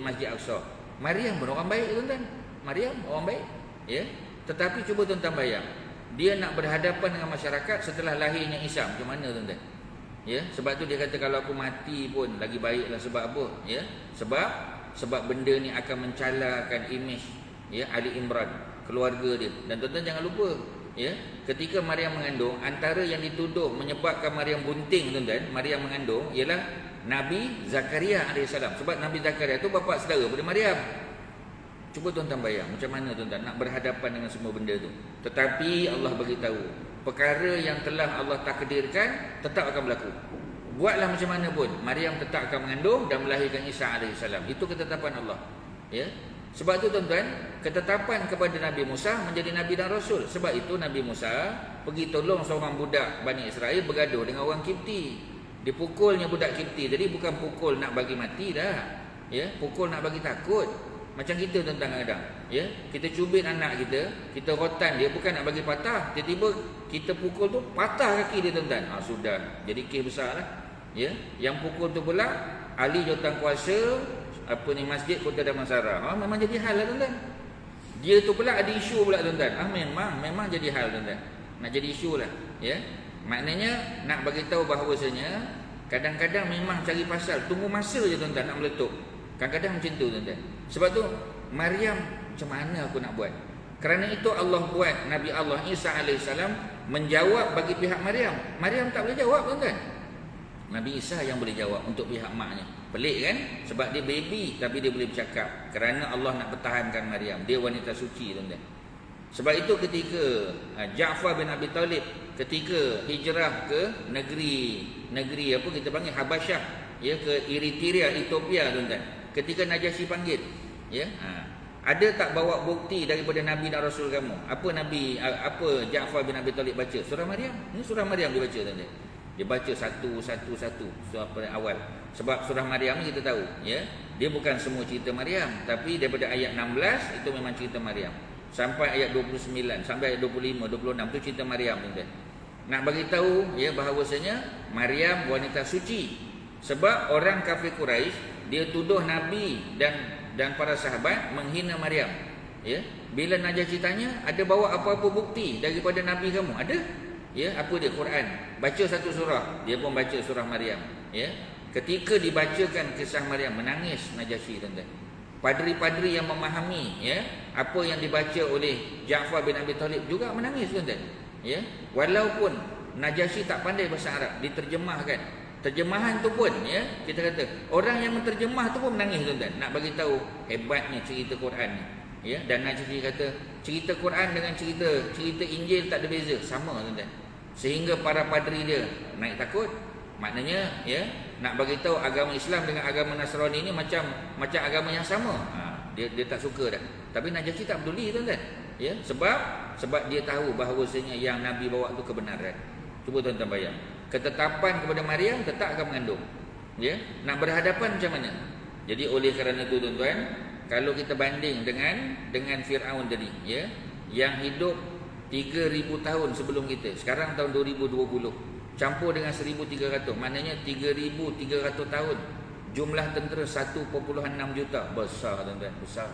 Masjid Aqsa. Maryam pun orang baik tuan-tuan. Maryam orang baik ya. Tetapi cuba tuan-tuan bayang, dia nak berhadapan dengan masyarakat setelah lahirnya Isa, macam mana tuan-tuan? Ya, sebab tu dia kata kalau aku mati pun lagi baiklah. Sebab apa? Ya, sebab benda ni akan mencalakan imej ya Ali Imran, keluarga dia. Dan tuan-tuan jangan lupa ya, ketika Maryam mengandung, antara yang dituduh menyebabkan Maryam bunting tuan-tuan, Maryam mengandung, ialah Nabi Zakaria AS. Sebab Nabi Zakaria tu bapa saudara pada Maryam. Cuba tuan-tuan bayang macam mana tuan-tuan nak berhadapan dengan semua benda tu. Tetapi Allah bagi tahu, perkara yang telah Allah takdirkan tetap akan berlaku. Buatlah macam mana pun, Maryam tetap akan mengandung dan melahirkan Isa AS. Itu ketetapan Allah. Ya. Sebab itu tuan-tuan, ketetapan kepada Nabi Musa menjadi Nabi dan Rasul. Sebab itu Nabi Musa pergi tolong seorang budak Bani Israel bergaduh dengan orang Kipti. Dipukulnya budak Kipti. Jadi bukan pukul nak bagi mati dah. Ya, pukul nak bagi takut. Macam kita tuan-tuan kadang. Ya, kita cubit anak kita, kita rotan dia bukan nak bagi patah. Tiba-tiba kita pukul tu patah kaki dia tuan-tuan. Sudah, jadi kes besar lah. Ya, yang pukul tu pula ahli jawatankuasa masjid Kota Damansara. Memang jadi hal lah tuan-tuan. Dia tu pula ada isu pula tuan-tuan. Memang jadi hal tuan-tuan. Nak jadi isu lah. Ya, maknanya nak bagi tahu bahawasanya kadang-kadang memang cari pasal, tunggu masa je tuan-tuan nak meletup. Kadang-kadang macam tu tuan-tuan. Sebab tu Maryam, macam mana aku nak buat? Kerana itu Allah buat Nabi Allah Isa AS menjawab bagi pihak Maryam. Maryam tak boleh jawab tuan-tuan. Nabi Isa yang boleh jawab untuk pihak maknya. Pelik kan? Sebab dia baby tapi dia boleh bercakap. Kerana Allah nak pertahankan Maryam. Dia wanita suci tuan-tuan. Sebab itu ketika Ja'far bin Abi Talib ketika hijrah ke negeri apa kita panggil Habasyah ya, ke Eritrea, Ethiopia tuan-tuan. Ketika Najasyi panggil ya, ada tak bawa bukti daripada Nabi dan Rasul kamu? Apa Ja'far bin Abi Talib baca? Surah Maryam. Ini surah Maryam dia baca tuan-tuan. Dia baca satu surah awal. Sebab surah Maryam ni kita tahu ya, dia bukan semua cerita Maryam, tapi daripada ayat 16 itu memang cerita Maryam sampai ayat 29, sampai ayat 25, 26 tu cerita Maryam tuan-tuan. Nak bagi tahu ya bahawasanya Maryam wanita suci. Sebab orang kafir Quraisy dia tuduh Nabi dan para sahabat menghina Maryam. Ya, bila Najasyi tanya, ada bawa apa-apa bukti daripada Nabi kamu? Ada? Ya, apa dia? Quran. Baca satu surah. Dia pun baca surah Maryam. Ya. Ketika dibacakan kisah Maryam, menangis Najasyi tuan-tuan. Padri-padri yang memahami ya apa yang dibaca oleh Ja'far bin Abi Talib juga menangis tuan-tuan. Ya, walaupun Najasyi tak pandai bahasa Arab, diterjemahkan. Terjemahan tu pun ya, kita kata orang yang menterjemah tu pun menangis tuan-tuan. Nak bagi tahu hebatnya cerita Quran ni. Ya, dan Najasyi kata cerita Quran dengan cerita Injil tak ada beza, sama tuan-tuan. Sehingga para padri dia naik takut. Maknanya ya, nak bagi tahu agama Islam dengan agama Nasrani ni macam agama yang sama. Dia tak suka dah. Tapi Najasyi tak peduli tuan-tuan. Ya, sebab dia tahu bahawasanya yang Nabi bawa tu kebenaran. Cuba tuan-tuan bayang. Ketetapan kepada Maryam tetap akan mengandung. Ya, nak berhadapan macam mana? Jadi oleh kerana itu tuan-tuan, kalau kita banding dengan Firaun tadi, ya, yang hidup 3000 tahun sebelum kita. Sekarang tahun 2020. Campur dengan 1300, maknanya 3300 tahun. Jumlah tentera 1.6 juta. Besar tuan-tuan, besar.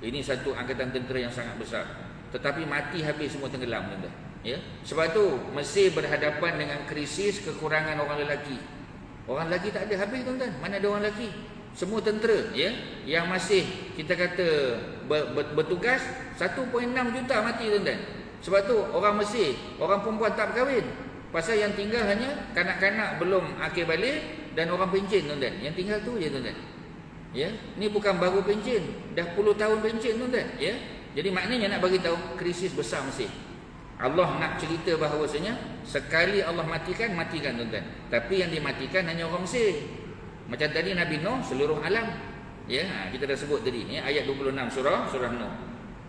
Ini satu angkatan tentera yang sangat besar. Tetapi mati habis semua tenggelam tuan-tuan. Ya. Sebab tu Mesir berhadapan dengan krisis kekurangan orang lelaki. Orang lelaki tak ada habis tuan-tuan. Mana ada orang lelaki? Semua tentera ya, yang masih kita kata bertugas 1.6 juta mati tuan-tuan. Sebab tu orang Mesir, orang perempuan tak berkahwin. Pasal yang tinggal hanya kanak-kanak belum akil balik dan orang pencen tuan-tuan. Yang tinggal tu je tuan-tuan. Ya, ni bukan baru pencen, dah puluh tahun pencen tuan-tuan, ya. Jadi maknanya nak bagi tahu krisis besar Mesir. Allah nak cerita bahawasanya sekali Allah matikan tuan-tuan. Tapi yang dimatikan hanya orang Mesir. Macam tadi Nabi Nuh seluruh alam. Ya, kita dah sebut tadi ni ayat 26 surah Nuh.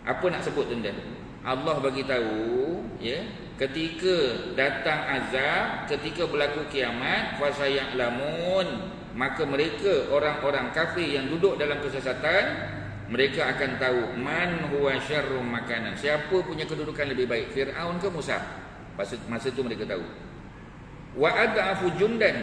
Apa nak sebut tuan-tuan? Allah bagi tahu ya, ketika datang azab, ketika berlaku kiamat, fasaya'lamun, maka mereka orang-orang kafir yang duduk dalam kesesatan, mereka akan tahu man huwa syarrum makanan, siapa punya kedudukan lebih baik, Firaun ke Musa. Masa tu mereka tahu. Wa ad'afu jundan,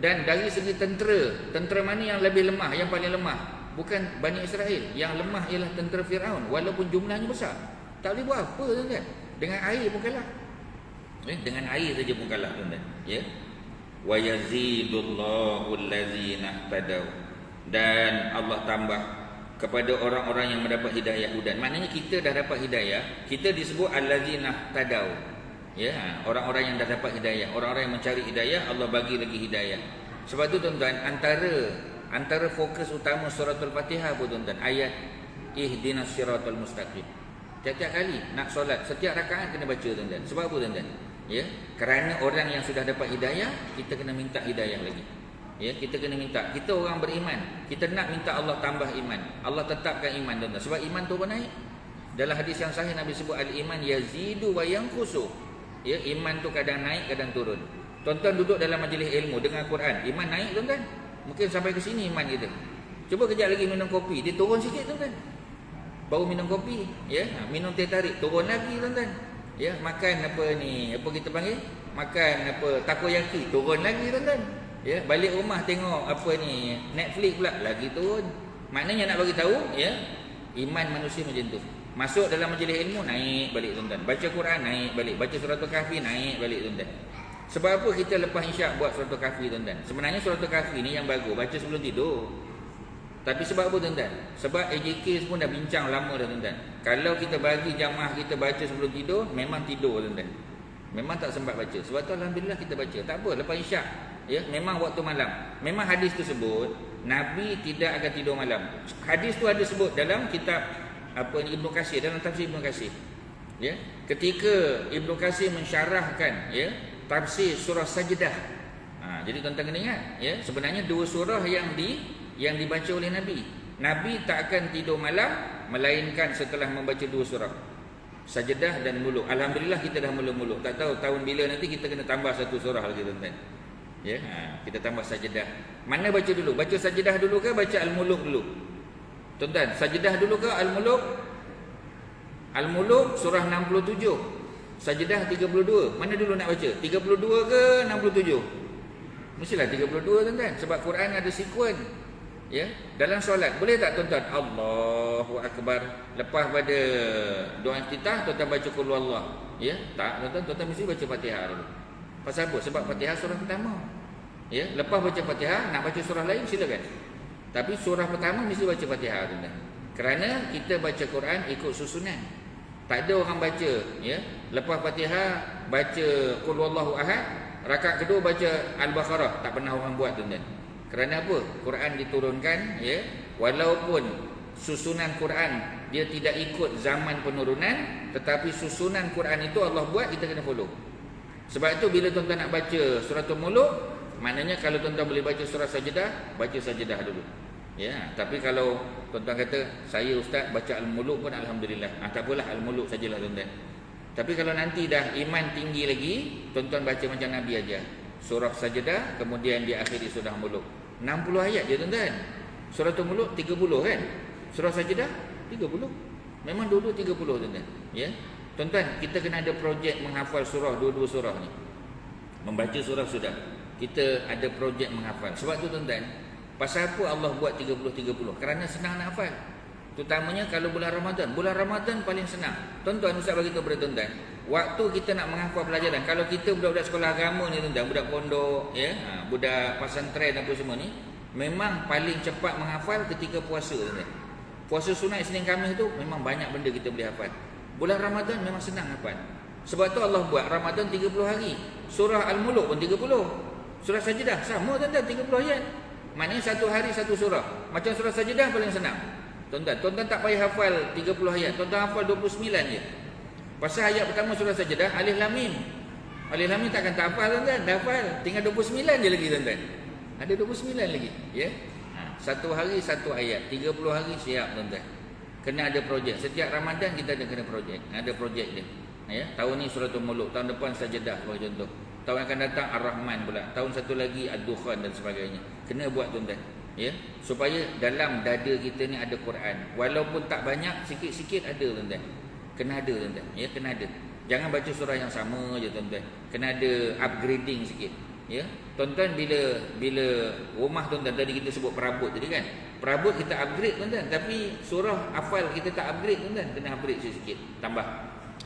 dan dari segi tentera mana yang lebih lemah, yang paling lemah? Bukan Bani Israel, yang lemah ialah tentera Firaun, walaupun jumlahnya besar. Tak boleh buat apa tuan-tuan. Dengan air pun kalah. Dengan air saja pun kalah tuan-tuan. Ya. Wa yazidullahu allazina tadaw, dan Allah tambah kepada orang-orang yang mendapat hidayah hudan. Maknanya kita dah dapat hidayah, kita disebut allazina tadaw. Ya, orang-orang yang dah dapat hidayah, orang-orang yang mencari hidayah, Allah bagi lagi hidayah. Sebab tu tuan-tuan, antara fokus utama surah Al-Fatihah pun tuan-tuan, ayat ihdinas siratal mustaqim. Tiap-tiap kali nak solat, setiap rakaat kena baca tuan-tuan. Sebab apa tuan-tuan? Ya, kerana orang yang sudah dapat hidayah, kita kena minta hidayah lagi. Ya, kita kena minta. Kita orang beriman, kita nak minta Allah tambah iman. Allah tetapkan iman tuan-tuan. Sebab iman turun naik. Dalam hadis yang sahih Nabi sebut al-iman yazidu wa yanqusu. Ya, iman tu kadang naik, kadang turun. Tuan-tuan duduk dalam majlis ilmu dengar Quran, iman naik tuan-tuan. Mungkin sampai ke sini iman kita. Cuba kejap lagi minum kopi, dia turun sikit tuan-tuan. Baru minum kopi, ya, minum teh tarik, turun lagi tuan-tuan. Ya, makan apa ni, apa kita panggil? Makan apa, takoyaki, turun lagi tuan-tuan. Ya, balik rumah tengok apa ni, Netflix pula, lagi turun. Maknanya nak bagi tahu, ya, iman manusia macam tu. Masuk dalam majlis ilmu, naik balik tuan-tuan. Baca Quran, naik balik. Baca surah Al-Kahfi, naik balik tuan-tuan. Sebab apa kita lepas isyak buat surah Al-Kahfi tuan-tuan? Sebenarnya surah Al-Kahfi ni yang bagus, baca sebelum tidur. Tapi sebab apa tuan-tuan? Sebab AJK pun dah bincang lama dah tuan-tuan. Kalau kita bagi jamaah kita baca sebelum tidur, memang tidur tuan-tuan. Memang tak sempat baca. Sebab tu alhamdulillah kita baca. Tak apa, lepas isyak, ya, memang waktu malam. Memang hadis tu sebut Nabi tidak akan tidur malam. Hadis tu ada sebut dalam kitab apa ni, Ibnu Katsir, dalam tafsir Ibnu Katsir. Ya, ketika Ibnu Katsir mensyarahkan, ya, tafsir surah Sajdah. Jadi tuan-tuan kena ingat, ya, sebenarnya dua surah yang dibaca oleh Nabi. Nabi tak akan tidur malam melainkan setelah membaca dua surah, Sajdah dan Muluk. Alhamdulillah kita dah Muluk. Tak tahu tahun bila nanti kita kena tambah satu surah lagi tuan-tuan. Ya, kita tambah Sajdah. Mana baca dulu? Baca Sajdah dulu ke baca Al-Muluk dulu? Tuan-tuan, Sajdah dulu ke Al-Muluk? Al-Muluk surah 67, Sajdah 32. Mana dulu nak baca? 32 ke 67? Mestilah 32 tuan-tuan, sebab Quran ada sekuen. Ya, dalam solat boleh tak tuan-tuan Allahu Akbar, lepas pada doa iftitah tuan-tuan baca qul huwallah? Ya, tak tuan-tuan mesti baca Fatihah dulu. Pasal apa? Sebab Fatihah surah pertama. Ya, lepas baca Fatihah nak baca surah lain silakan. Tapi surah pertama mesti baca Fatihah, tuan-tuan. Kerana kita baca Quran ikut susunan. Tak ada orang baca, ya. Lepas Fatihah baca Qul Huwallahu Ahad, rakaat kedua baca Al-Baqarah. Tak pernah orang buat, tuan-tuan. Kerana apa? Quran diturunkan, ya. Walaupun susunan Quran dia tidak ikut zaman penurunan, tetapi susunan Quran itu Allah buat, kita kena follow. Sebab itu bila tuan-tuan nak baca Suratul Muluk, maknanya kalau tuan-tuan boleh baca surah Sajdah, baca Sajdah dulu. Ya, tapi kalau tuan-tuan kata saya ustaz baca Al-Muluk pun alhamdulillah. Tak apalah, Al-Muluk sajalah tuan-tuan. Tapi kalau nanti dah iman tinggi lagi, tuan-tuan baca macam Nabi aja. Surah Sajdah kemudian diakhiri surah Muluk. 60 ayat je tuan-tuan. Suratul Muluk 30 kan? Surah Sajdah 30. Memang dua-dua 30 tuan-tuan. Ya. Tuan-tuan, kita kena ada projek menghafal surah, dua-dua surah ni. Membaca surah sudah. Kita ada projek menghafal. Sebab tu tuan-tuan, pasal apa Allah buat 30-30? Kerana senang nak hafal. Terutamanya kalau bulan Ramadan. Bulan Ramadan paling senang. Tuan-tuan, ustaz bagi tahu kepada tuan-tuan, waktu kita nak menghafal pelajaran, kalau kita budak-budak sekolah agama ni tuan-tuan, budak pondok, ya, budak pesantren apa semua ni, memang paling cepat menghafal ketika puasa tuan-tuan. Puasa sunat Isnin Khamis tu memang banyak benda kita boleh hafal. Bulan Ramadan memang senang hafal. Sebab tu Allah buat Ramadan 30 hari. Surah Al-Muluk pun 30. Surah Sajdah sama tuan-tuan 30 ayat. Maknanya satu hari satu surah. Macam surah Sajdah paling senang. Tuan-tuan tak payah hafal 30 ayat. Tuan-tuan hafal 29 je. Pasal ayat pertama surah Sajdah Alif Lam Mim. Alif Lam Mim takkan tak hafal tuan-tuan. Dah hafal. Tinggal 29 je lagi tuan-tuan. Ada 29 lagi, ya. Satu hari satu ayat. 30 hari siap tuan-tuan. Kena ada projek. Setiap Ramadan kita ada kena projek. Ada projek dia. Ya, tahun ni Suratul Muluk, tahun depan Sajdah sebagai contoh. Tahun akan datang Ar-Rahman pula. Tahun satu lagi Ad-Dukhan dan sebagainya. Kena buat tuan-tuan. Ya, supaya dalam dada kita ni ada Quran. Walaupun tak banyak, sikit-sikit ada tuan-tuan. Kena ada tuan-tuan. Ya, kena ada. Jangan baca surah yang sama je tuan-tuan. Kena ada upgrading sikit. Ya, tuan-tuan bila rumah tuan-tuan tadi kita sebut perabot tadi kan. Perabot kita upgrade tuan-tuan, tapi surah hafal kita tak upgrade tuan-tuan. Kena upgrade sikit, tambah.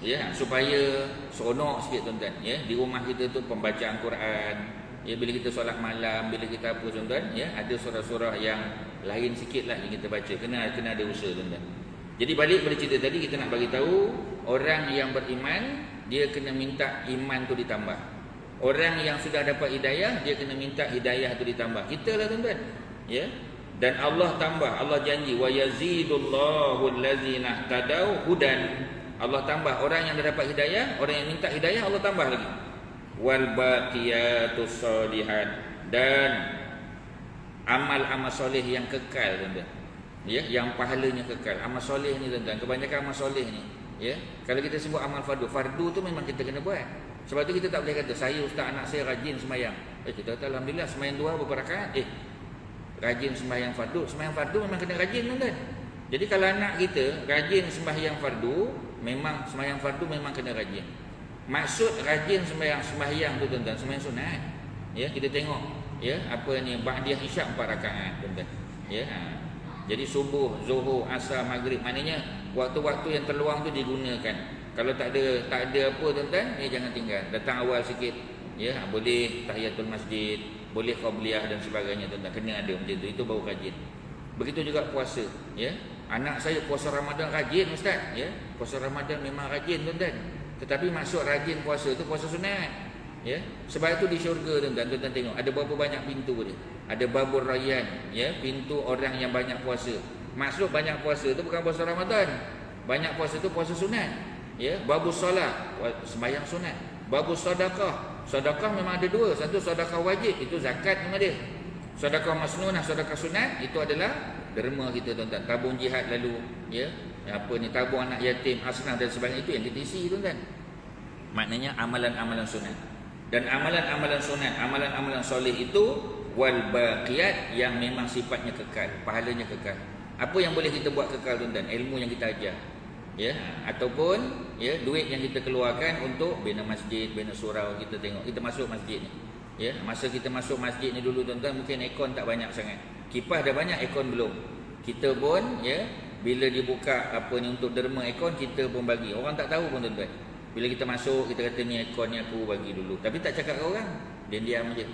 Ya, supaya seronok sikit tuan-tuan. Ya, di rumah kita tu pembacaan Quran. Ya, bila kita solat malam, bila kita apa tuan-tuan, ya, ada surah-surah yang lain sikitlah yang kita baca. Kena ada usaha tuan-tuan. Jadi balik pada cerita tadi, kita nak bagi tahu orang yang beriman dia kena minta iman tu ditambah. Orang yang sudah dapat hidayah dia kena minta hidayah tu ditambah. Kita lah tuan-tuan. Ya. Dan Allah tambah, Allah janji wa yazidullahu allazina tadau hudan. Allah tambah orang yang dah dapat hidayah, orang yang minta hidayah Allah tambah lagi. Wal baqiyatus solihat, dan amal-amal soleh yang kekal tuan-tuan. Ya, yang pahalanya kekal. Amal soleh ni tuan-tuan, kebanyakan amal soleh ni, ya. Kalau kita sebut amal fardu, fardu tu memang kita kena buat. Sebab tu kita tak boleh kata saya ustaz anak saya rajin sembahyang. Kita kata alhamdulillah sembahyang 2 berapa rakaat? Rajin sembahyang fardu. Sembahyang fardu memang kena rajin tuan-tuan. Jadi kalau anak kita rajin sembahyang fardu, memang sembahyang fardu memang kena rajin. Maksud rajin sembahyang tu tuan-tuan, sembahyang sunat. Ya, kita tengok ya apa ni ba'diyah isyak 4 rakaat tuan-tuan. Ya. Jadi subuh, zuhur, asar, maghrib, maknanya waktu-waktu yang terluang tu digunakan. Kalau tak ada apa tuan-tuan, jangan tinggal. Datang awal sikit. Ya, boleh tahiyatul masjid, boleh qabliyah dan sebagainya tuan-tuan. Kena ada macam tu. Itu baru rajin. Begitu juga puasa, ya. Anak saya puasa Ramadan rajin ustaz, ya. Puasa Ramadan memang rajin tuan-tuan. Tetapi maksud rajin puasa tu puasa sunat. Ya. Sebab itu di syurga tuan-tuan, tuan-tuan tengok ada berapa banyak pintu dia. Ada babur rayyan, ya, pintu orang yang banyak puasa. Maksud banyak puasa tu bukan puasa Ramadan. Banyak puasa tu puasa sunat. Ya, babus solat, sembahyang sunat. Babus sedekah. Sedekah memang ada dua. Satu sedekah wajib, itu zakat memang dia. Sedekah masnunah, sedekah sunat itu adalah derma kita tuan-tuan. Tabung jihad lalu, ya. Apa ni tabung anak yatim, asnaf dan sebagainya itu yang kita isi tuan-tuan. Maknanya amalan-amalan sunat. Dan amalan-amalan sunat, amalan-amalan soleh itu wal baqiyat yang memang sifatnya kekal, pahalanya kekal. Apa yang boleh kita buat kekal tuan-tuan? Ilmu yang kita ajar. Ya, ataupun ya duit yang kita keluarkan untuk bina masjid, bina surau. Kita tengok kita masuk masjid ni. Ya, masa kita masuk masjid ni dulu tuan-tuan mungkin aircon tak banyak sangat. Kipas dah banyak, aircon belum. Kita pun ya bila dibuka apa ni untuk derma aircon kita pun bagi. Orang tak tahu pun tuan-tuan. Bila kita masuk kita kata ni aircon ni aku bagi dulu. Tapi tak cakap ke orang. Dia diam aje.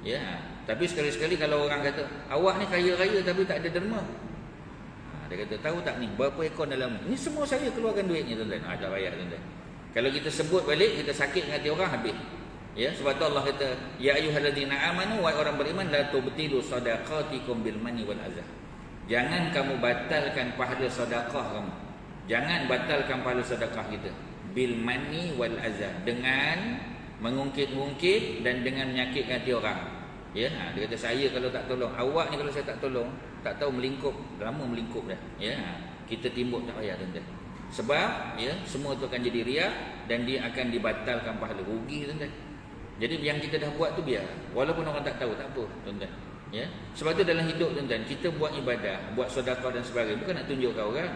Ya, tapi sekali-sekali kalau orang kata awak ni kaya raya tapi tak ada derma. Dia kata tahu tak ni berapa ekor dalam ni semua saya keluarkan duitnya tuan-tuan. Tak payah tuan-tuan. Kalau kita sebut balik kita sakit hati orang habis. Ya, sebab tu Allah kata ya ayyuhallazina amanu wa orang beriman la tubtilu shadaqatikum bil manni wal azah. Jangan kamu batalkan pahala sedekah kamu. Jangan batalkan pahala sedekah kita bil manni wal azah, dengan mengungkit-ungkit dan dengan menyakitkan hati orang. Ya, dia kata saya kalau tak tolong, awak ni kalau saya tak tolong, tak tahu melingkup, lama melingkup dah. Ya, kita timbuk tak payah tuan-tuan. Sebab ya, semua tu akan jadi riak dan dia akan dibatalkan pahala, rugi tuan-tuan. Jadi yang kita dah buat tu biar, walaupun orang tak tahu tak apa tuan-tuan. Ya, sebab tu dalam hidup tuan-tuan, kita buat ibadah, buat sedekah dan sebagainya bukan nak tunjuk ke orang.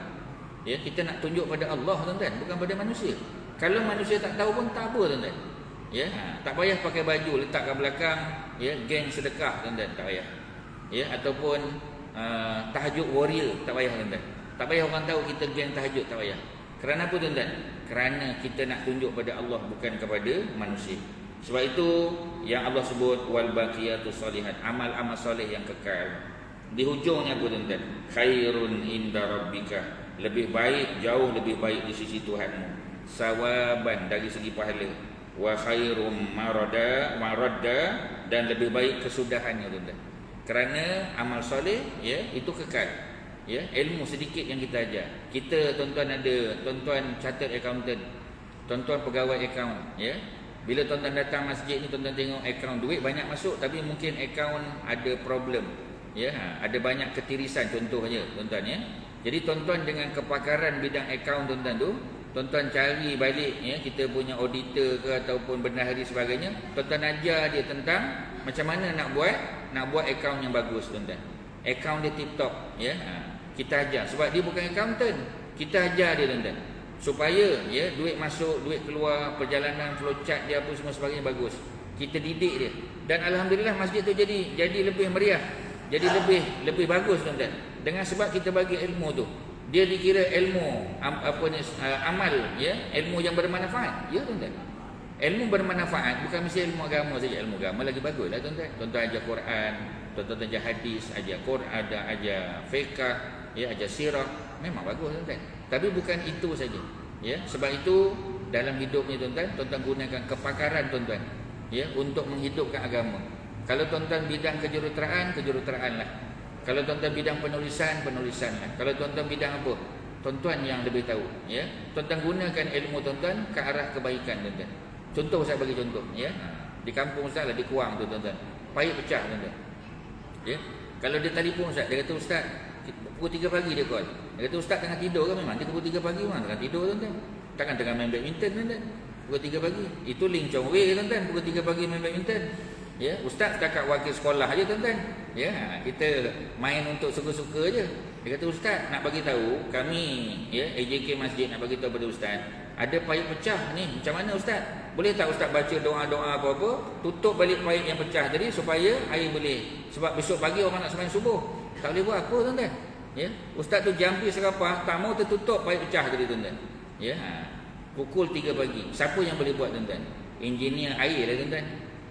Ya, kita nak tunjuk pada Allah tuan-tuan, bukan pada manusia. Kalau manusia tak tahu pun tak apa tuan-tuan. Ya, tak payah pakai baju letak kat belakang, ya, geng sedekah tuan-tuan, tak payah. Ya, ataupun tahajud warrior, tak payah tuan-tuan. Tak payah orang tahu kita geng tahajud, tak payah. Kerana apa tuan-tuan? Kerana kita nak tunjuk pada Allah bukan kepada manusia. Sebab itu yang Allah sebut wal baqiyatus shalihat, amal-amal soleh yang kekal. Di hujungnya apa tuan-tuan? Khairun inda rabbika, lebih baik, jauh lebih baik di sisi Tuhanmu. Sawaban, dari segi pahala. Wa khairum maradda, dan lebih baik kesudahannya tuan-tuan. Kerana amal soleh ya itu kekal. Ya, ilmu sedikit yang kita ajar. Kita tuan-tuan ada tuan-tuan chartered accountant, tuan-tuan pegawai akaun, ya. Bila tuan-tuan datang masjid ni tuan-tuan tengok akaun duit banyak masuk tapi mungkin akaun ada problem. Ya, ada banyak ketirisan contohnya tuan-tuan ya. Jadi tuan-tuan dengan kepakaran bidang akaun tuan-tuan tu, tuan-tuan cari balik ya, kita punya auditor ke ataupun bendahari sebagainya, tuan-tuan ajar dia tentang macam mana nak buat akaun yang bagus tuan-tuan. Akaun dia tip-top ya. Kita ajar sebab dia bukan accountant. Kita ajar dia tuan-tuan supaya ya duit masuk, duit keluar, perjalanan flow chart dia apa semua sebagainya bagus. Kita didik dia. Dan alhamdulillah masjid tu jadi lebih meriah. Jadi lebih bagus tuan-tuan. Dengan sebab kita bagi ilmu tu. Dia dikira ilmu amal ya, ilmu yang bermanfaat. Ya tuan-tuan. Ilmu bermanfaat bukan mesti ilmu agama saja. Ilmu agama lagi baguslah tuan-tuan. Tuan-tuan ajar Quran, tuan-tuan ajar hadis, ajar Quran, ajar fiqh, ya, ajar sirah, memang bagus tuan-tuan. Tapi bukan itu saja. Ya, sebab itu dalam hidup ni tuan-tuan, tuan-tuan gunakan kepakaran tuan-tuan ya untuk menghidupkan agama. Kalau tuan-tuan bidang kejuruteraan lah. Kalau tuan-tuan bidang penulisan lah. Kalau tuan-tuan bidang apa? Tuan-tuan yang lebih tahu ya. Tuan-tuan gunakan ilmu tuan-tuan ke arah kebaikan tuan-tuan. Contoh saya bagi contoh ya. Di kampung Ustaz lah di Kuang tu tuan-tuan. Paip pecah tuan-tuan. Ya. Kalau dia telefon Ustaz, dia kata Ustaz pukul 3 pagi dia call. Dia kata Ustaz tengah tidur kan, memang dia pukul 3 pagi memang tengah tidur tuan-tuan. Takkan tengah main badminton tuan-tuan. Pukul 3 pagi. Itu Ling Chong Wei tuan-tuan, pukul 3 pagi main badminton. Ya, Ustaz setakat wakil sekolah aja tuan-tuan. Ya, kita main untuk suka-suka aje. Dia kata Ustaz nak bagi tahu kami ya AJK Masjid nak bagi tahu pada Ustaz, ada paip pecah ni. Macam mana Ustaz? Boleh tak Ustaz baca doa-doa apa-apa, tutup balik paip yang pecah tadi supaya air boleh. Sebab besok pagi orang nak sembahyang subuh. Tak boleh buat apa tuan-tuan. Ya, Ustaz tu jampi serapah, tak mau tertutup paip pecah tadi tuan-tuan. Ya, pukul 3 pagi. Siapa yang boleh buat tuan-tuan? Engineer air lah tuan-tuan.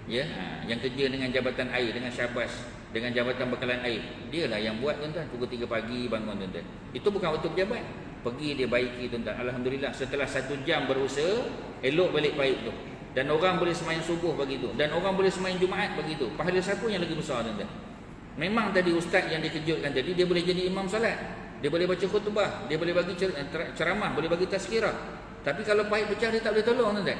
Ya, yang kerja dengan jabatan air, dengan Syabas, dengan jabatan bekalan air. Dialah yang buat tuan-tuan. Pukul 3 pagi bangun tuan-tuan. Itu bukan waktu pejabat. Pergi dia baiki tuan-tuan. Alhamdulillah setelah 1 jam berusaha, elok balik paip tu. Dan orang boleh sembahyang subuh begitu. Dan orang boleh sembahyang Jumaat begitu. Pahala siapa yang lagi besar tuan-tuan? Memang tadi ustaz yang dikejutkan tadi, dia boleh jadi imam salat. Dia boleh baca khutbah, dia boleh bagi ceramah, boleh bagi tazkirah. Tapi kalau paip pecah dia tak boleh tolong tuan-tuan.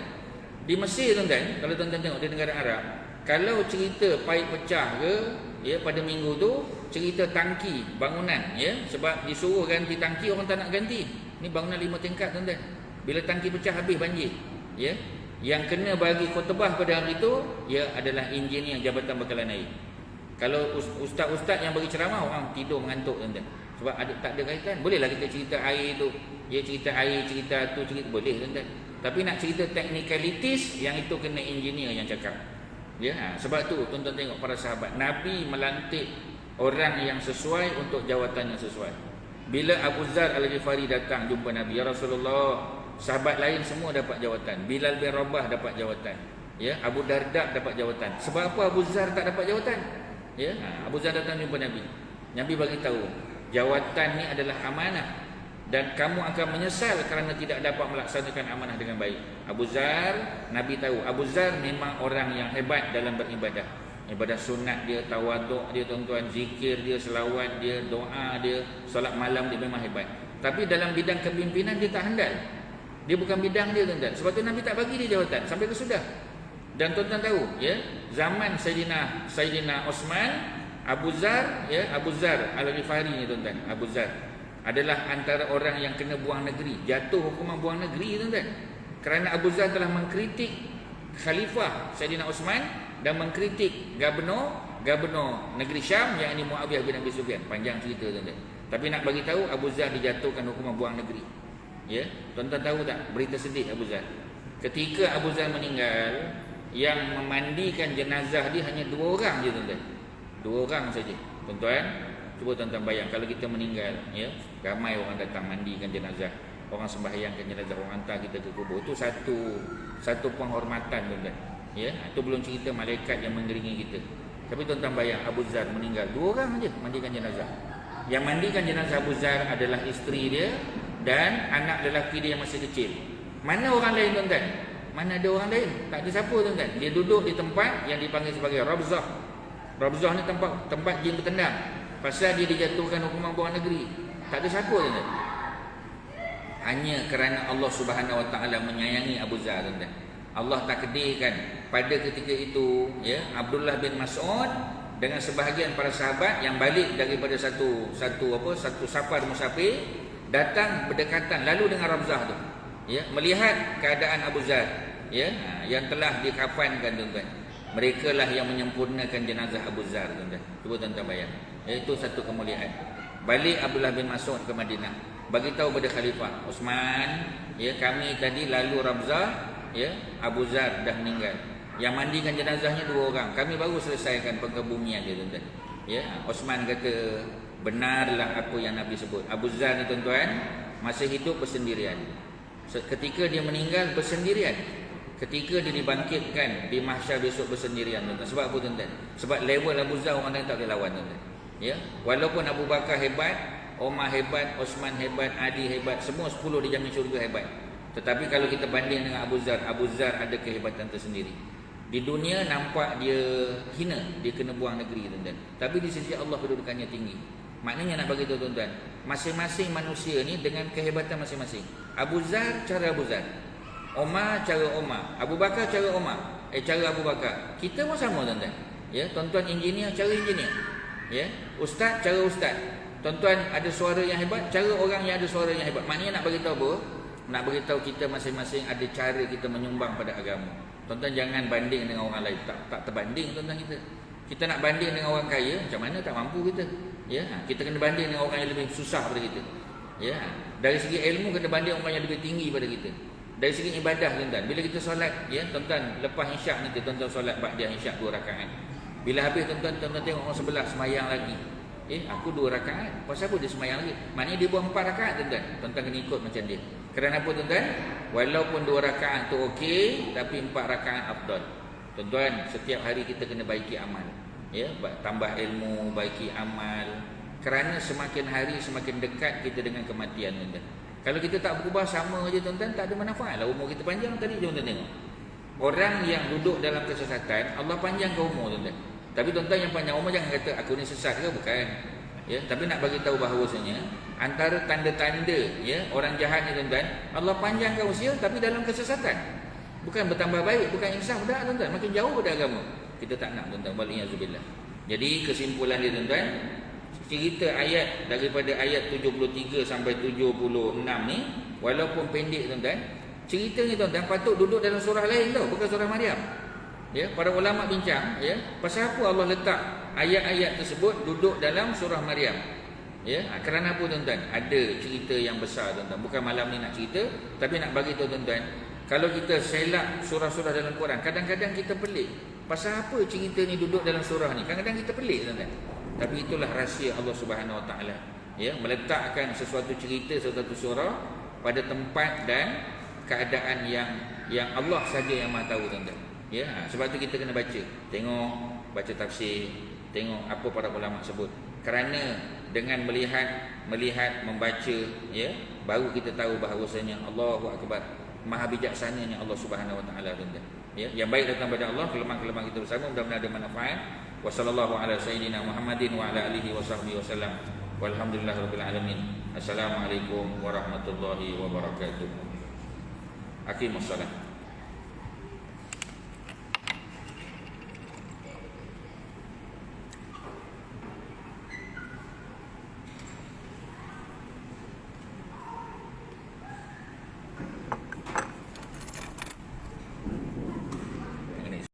Di Mesir tuan-tuan, kalau tuan-tuan tengok di negara Arab, kalau cerita paip pecah ke ya pada minggu tu, cerita tangki bangunan ya, sebab disuruh ganti tangki orang tak nak ganti. Ni bangunan 5 tingkat tuan-tuan. Bila tangki pecah habis banjir. Ya. Yang kena bagi khutbah pada hari itu ia adalah engineer jabatan bekalan air. Kalau ustaz-ustaz yang bagi ceramah orang tidur mengantuk tuan-tuan. Sebab tak ada kaitan. Bolehlah kita cerita air tu, ya cerita air, cerita tu, cerita boleh tuan-tuan. Tapi nak cerita technicalities yang itu kena engineer yang cakap. Ya, sebab tu tuan-tuan tengok para sahabat, Nabi melantik orang yang sesuai untuk jawatan yang sesuai. Bila Abu Zar Al-Ghifari datang jumpa Nabi, ya Rasulullah, sahabat lain semua dapat jawatan. Bilal bin Rabah dapat jawatan. Ya, Abu Darda dapat jawatan. Sebab apa Abu Zar tak dapat jawatan? Ya, Abu Zar datang jumpa Nabi. Nabi bagi tahu, jawatan ni adalah amanah dan kamu akan menyesal kerana tidak dapat melaksanakan amanah dengan baik. Abu Zar, Nabi tahu Abu Zar memang orang yang hebat dalam beribadah. Ibadah sunat dia, tawaduk dia tuan-tuan, zikir dia, selawat dia, doa dia, solat malam dia memang hebat. Tapi dalam bidang kepimpinan dia tak handal. Dia bukan bidang dia tuan-tuan. Sebab tu Nabi tak bagi dia jawatan sampai ke sudah. Dan tuan-tuan tahu, ya, zaman Sayyidina Osman, Abu Zar, ya, Abu Zar Al-Ghifari ni tuan-tuan, Abu Zar adalah antara orang yang kena buang negeri, jatuh hukuman buang negeri tuan-tuan. Kerana Abu Zar telah mengkritik Khalifah Sayyidina Osman dan mengkritik gubernur negeri Syam yang ini Muawiyah bin Abi Sufyan. Panjang cerita tuan-tuan. Tapi nak bagi tahu Abu Zar dijatuhkan hukuman buang negeri. Ya, tuan-tuan tahu tak berita sedih Abu Zar? Ketika Abu Zar meninggal, yang memandikan jenazah dia hanya 2 orang je tuan-tuan. 2 orang saja. Tuan-tuan, cuba tuan-tuan bayang kalau kita meninggal, ya, ramai orang datang mandikan jenazah, orang sembahyangkan jenazah, orang hantar kita ke kubur. Itu satu penghormatan tuan-tuan. Ya, itu belum cerita malaikat yang mengiringi kita. Tapi tuan-tuan bayang Abu Zar meninggal, 2 orang aja mandikan jenazah. Yang mandikan jenazah Abu Zar adalah isteri dia dan anak lelaki dia yang masih kecil. Mana orang lain tuan-tuan? Mana ada orang lain? Tak ada siapa tuan-tuan. Dia duduk di tempat yang dipanggil sebagai Rabzah. Rabzah ni tempat jin bertendang. Pasal dia dijatuhkan hukuman buang negeri. Tak ada siapa tuan-tuan. Hanya kerana Allah Subhanahu Wa Taala menyayangi Abu Zar tuan-tuan. Allah takdirkan pada ketika itu, ya, Abdullah bin Mas'ud dengan sebahagian para sahabat yang balik daripada satu safar musafir datang berdekatan lalu dengan Rabzah tu. Ya, melihat keadaan Abu Zar, ya, yang telah dikafankan tuan-tuan. Mereka lah yang menyempurnakan jenazah Abu Zar tuan-tuan. Cuba tuan-tuan bayang. Itu satu kemuliaan. Balik Abdullah bin Mas'ud ke Madinah, bagi tahu pada Khalifah Osman, ya, kami tadi lalu Rabzah, ya, Abu Zar dah meninggal. Yang mandikan jenazahnya 2 orang. Kami baru selesaikan pengkebumian dia tuan-tuan. Ya, Osman kata benarlah apa yang Nabi sebut. Abu Zar ni tuan-tuan masih hidup bersendirian. Ketika dia meninggal bersendirian. Ketika dia dibangkitkan di mahsyar besok bersendirian tuan-tuan. Sebab apa tuan-tuan? Sebab level Abu Zar orang lain tak boleh lawan tuan-tuan. Ya, walaupun Abu Bakar hebat, Umar hebat, Osman hebat, Ali hebat, semua 10 dijamin syurga hebat. Tetapi kalau kita banding dengan Abu Zar ada kehebatan tersendiri. Di dunia nampak dia hina, dia kena buang negeri tuan-tuan. Tapi di sisi Allah kedudukannya tinggi. Maknanya nak bagi tahu tuan-tuan, masing-masing manusia ni dengan kehebatan masing-masing. Abu Zar cara Abu Zar, Umar cara Umar, Abu Bakar cara Umar, cara Abu Bakar. Kita pun sama tuan-tuan. Ya, tuan-tuan engineer cara engineer. Ya, ustaz cara ustaz. Tuan-tuan ada suara yang hebat, cara orang yang ada suara yang hebat. Maknanya nak bagi tahu apa? Nak bagi tahu kita masing-masing ada cara kita menyumbang pada agama. Tuan-tuan jangan banding dengan orang lain. Tak terbanding tuan-tuan kita. Kita nak banding dengan orang kaya, macam mana tak mampu kita. Ya, kita kena banding dengan orang yang lebih susah daripada kita. Ya, dari segi ilmu kena banding orang yang lebih tinggi daripada kita. Dari segi ibadah tuan-tuan, bila kita solat, ya, tuan-tuan lepas isyak nanti tuan-tuan solat ba'diyah isyak 2 rakaat. Bila habis tuan-tuan tengok orang sebelah sembahyang lagi. Aku 2 rakaat. Pasal apa dia sembahyang lagi? Maknanya dia buat 4 rakaat tuan-tuan. Tuan-tuan kena ikut macam dia. Kerana apa tuan-tuan? Walaupun 2 rakaat tu okey, tapi 4 rakaat afdal. Tuan-tuan, setiap hari kita kena baiki amal. Ya, tambah ilmu, baiki amal. Kerana semakin hari semakin dekat kita dengan kematian tuan-tuan. Kalau kita tak berubah sama aja tuan-tuan, tak ada manfaat lah umur kita panjang. Tadi tuan-tuan tengok. Orang yang duduk dalam kesesatan, Allah panjangkan umur tuan-tuan. Tapi tuan-tuan yang panjang umur jangan kata aku ni sesat ke, bukan. Ya, tapi nak bagi tahu bahawasanya antara tanda-tanda, ya, orang jahat ni tuan-tuan, Allah panjangkan usia tapi dalam kesesatan. Bukan bertambah baik, bukan insaf dah tuan-tuan, makin jauh pada agama. Kita tak nak tuan-tuan, waliyazubillah. Jadi kesimpulan dia tuan-tuan, cerita ayat daripada ayat 73 sampai 76 ni walaupun pendek tuan-tuan, cerita ni tuan-tuan patut duduk dalam surah lain tau, bukan surah Maryam. Ya, para ulama bincang, ya, pasal apa Allah letak ayat-ayat tersebut duduk dalam surah Maryam. Ya, kerana apa tuan-tuan? Ada cerita yang besar tuan-tuan. Bukan malam ni nak cerita, tapi nak bagi tahu tuan-tuan, kalau kita selak surah-surah dalam Quran, kadang-kadang kita pelik. Pasal apa cerita ni duduk dalam surah ni? Kadang-kadang kita pelik tuan-tuan. Tapi itulah rahsia Allah Subhanahu Wa Taala. Ya, meletakkan sesuatu cerita, sesuatu surah pada tempat dan keadaan yang Allah saja yang Maha tahu tuan-tuan. Ya, sebab tu kita kena baca. Tengok, baca tafsir, tengok apa para ulama sebut. Kerana dengan melihat, membaca, ya, baru kita tahu bahawasanya Allahu Akbar, maha bijaksananya Allah Subhanahu Wa Taala, tuan-tuan. Ya, yang baik datang pada Allah, kelemahan-kelemahan kita bersama mudah-mudahan ada manfaat. Wassallallahu ala sayyidina Muhammadin wa ala alihi wa sahbihi wasallam. Walhamdulillahirabbil alamin. Assalamualaikum warahmatullahi wabarakatuh. Aqimussalam.